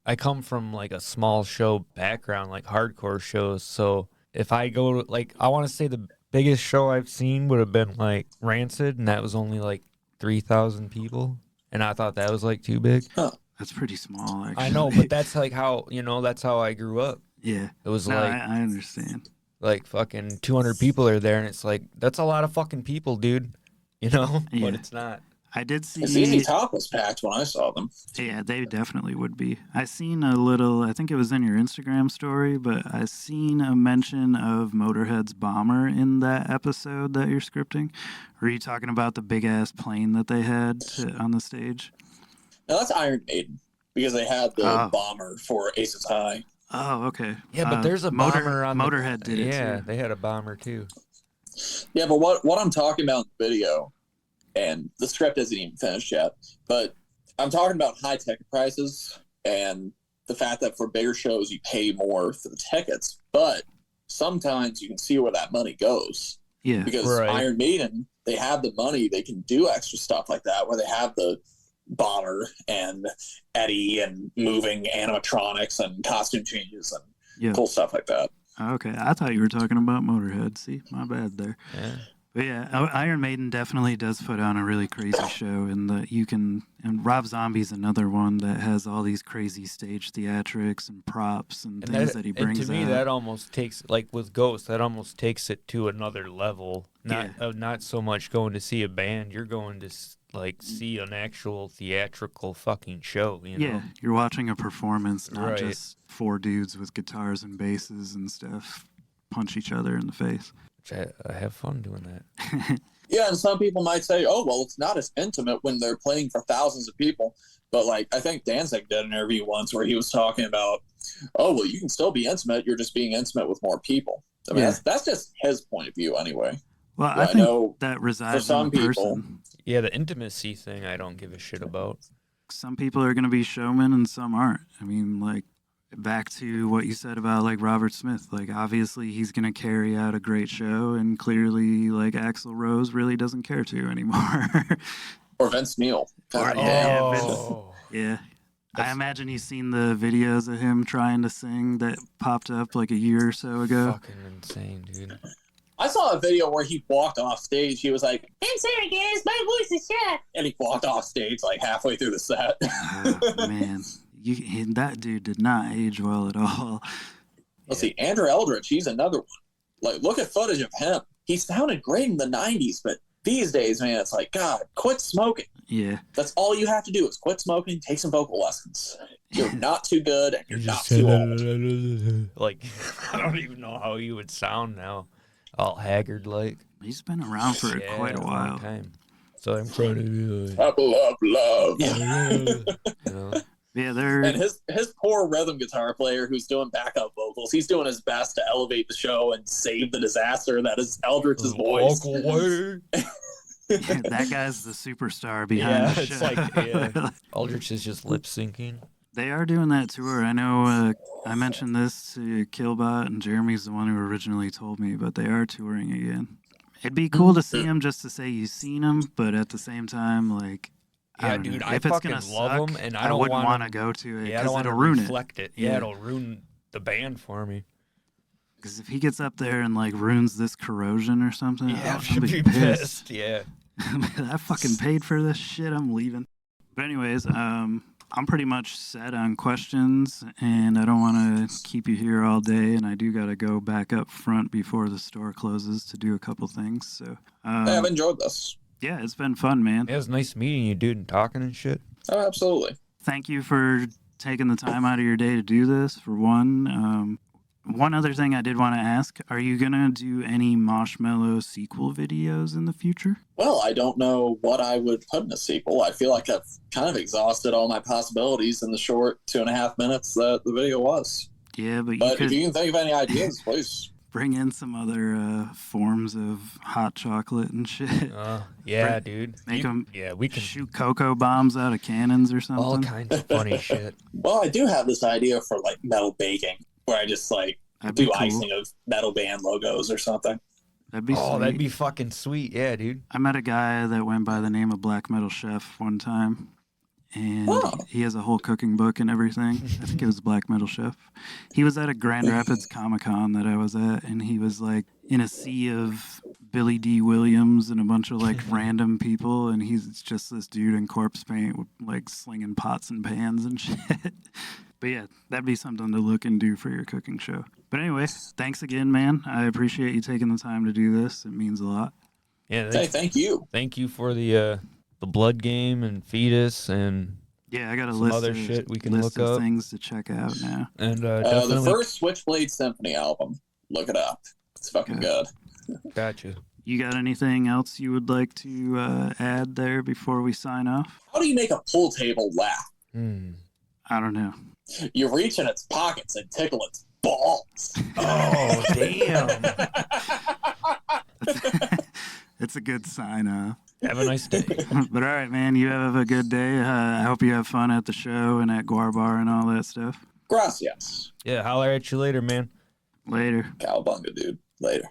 I come from like a small show background, like hardcore shows. So if I go to, I want to say the biggest show I've seen would have been like Rancid, and that was only like 3,000 people. And I thought that was like too big. Huh. That's pretty small, actually. I know, but that's like how, that's how I grew up. Yeah. It was I understand. Like fucking 200 people are there, and it's like, that's a lot of fucking people, dude. Yeah. But it's not. I did see... ZZ Top was packed when I saw them. Yeah, they definitely would be. I seen a little... I think it was in your Instagram story, but I seen a mention of Motorhead's Bomber in that episode that you're scripting. Were you talking about the big-ass plane that they had on the stage? No, that's Iron Maiden, because they had the bomber for Aces High. Oh, okay. Yeah, but there's a bomber on Motorhead did it, too. Yeah, they had a bomber, too. Yeah, but what I'm talking about in the video... And the script isn't even finished yet. But I'm talking about high ticket prices and the fact that for bigger shows, you pay more for the tickets. But sometimes you can see where that money goes. Yeah. Because Right. Iron Maiden, they have the money, they can do extra stuff like that, where they have the bomber and Eddie and moving animatronics and costume changes and Yeah. cool stuff like that. Okay, I thought you were talking about Motorhead. See, my bad there. Yeah. But yeah, Iron Maiden definitely does put on a really crazy show, and and Rob Zombie's another one that has all these crazy stage theatrics and props and things that he brings and to me, out. that almost takes, like with Ghost, that almost takes it to another level. Not so much going to see a band. You're going to see an actual theatrical fucking show. You know? Yeah, you're watching a performance, not Right. just four dudes with guitars and basses and stuff punch each other in the face. Which I have fun doing that. Yeah, and some people might say, oh, well, it's not as intimate when they're playing for thousands of people. But, I think Danzig did an interview once where he was talking about, oh, well, you can still be intimate. You're just being intimate with more people. I mean, that's just his point of view anyway. Well, I think know that resides for some in the people- person. Yeah, the intimacy thing I don't give a shit about. Some people are going to be showmen and some aren't. I mean, back to what you said about Robert Smith, obviously he's going to carry out a great show, and clearly Axl Rose really doesn't care to anymore. Or Vince Neil. God, Yeah. I imagine you've seen the videos of him trying to sing that popped up a year or so ago. Fucking insane, dude. I saw a video where he walked off stage. He was like, I'm sorry, guys, my voice is shot. And he walked off stage halfway through the set. Oh, man. That dude did not age well at all. Let's see, Andrew Eldritch, he's another one. Look at footage of him. He sounded great in the 90s, but these days, man, it's God, quit smoking. Yeah. That's all you have to do is quit smoking, take some vocal lessons. You're not too good, and you're not too old. I don't even know how you would sound now. All haggard like. He's been around for quite a while. Long time. So I'm trying to be Love. Yeah. Yeah, And his poor rhythm guitar player who's doing backup vocals, he's doing his best to elevate the show and save the disaster that is Eldritch's voice. That guy's the superstar behind the show. Eldritch is just lip syncing. They are doing that tour. I know I mentioned this to Killbot, and Jeremy's the one who originally told me, but they are touring again. It'd be cool to see them just to say you've seen them, but at the same time, yeah, dude, I fucking love them, and I don't wouldn't want to go to it. Yeah, I don't want to ruin reflect it. Yeah, it'll ruin the band for me. Because if he gets up there and ruins this Corrosion or something, Yeah, I'll be pissed. Yeah. I fucking paid for this shit. I'm leaving. But anyways, I'm pretty much set on questions, and I don't want to keep you here all day, and I do got to go back up front before the store closes to do a couple things. So I've enjoyed this. Yeah, it's been fun, man. It was nice meeting you, dude, and talking and shit. Oh, absolutely. Thank you for taking the time out of your day to do this, for one. One other thing I did want to ask, are you going to do any Marshmallow sequel videos in the future? Well, I don't know what I would put in a sequel. I feel like I've kind of exhausted all my possibilities in the short 2.5 minutes that the video was. Yeah, but if you can think of any ideas, please. Bring in some other forms of hot chocolate and shit. Yeah, dude. Make them we can shoot cocoa bombs out of cannons or something. All kinds of funny shit. Well, I do have this idea for metal baking, where I just do icing of metal band logos or something. That'd be sweet. That'd be fucking sweet. Yeah, dude. I met a guy that went by the name of Black Metal Chef one time, and he has a whole cooking book and everything. I think it was Black Metal Chef. He was at a Grand Rapids Comic-Con that I was at, and he was in a sea of Billy D. Williams and a bunch of random people, and he's just this dude in corpse paint with slinging pots and pans and shit. But yeah, that'd be something to look and do for your cooking show. But anyway, thanks again, man. I appreciate you taking the time to do this. It means a lot. Yeah. Thank you. Thank you for the Blood Game and Fetus and I got a some list other of shit we can list look of up. things to check out now. And the definitely first Switchblade Symphony album. Look it up. It's fucking good. Gotcha. You got anything else you would like to add there before we sign off? How do you make a pool table laugh? I don't know. You reach in its pockets and tickle its balls. Oh, damn. It's a good sign off. Have a nice day. But all right, man, you have a good day. I hope you have fun at the show and at Gwar Bar and all that stuff. Gracias. Yeah, holler at you later, man. Later. Cowabunga, dude. Later.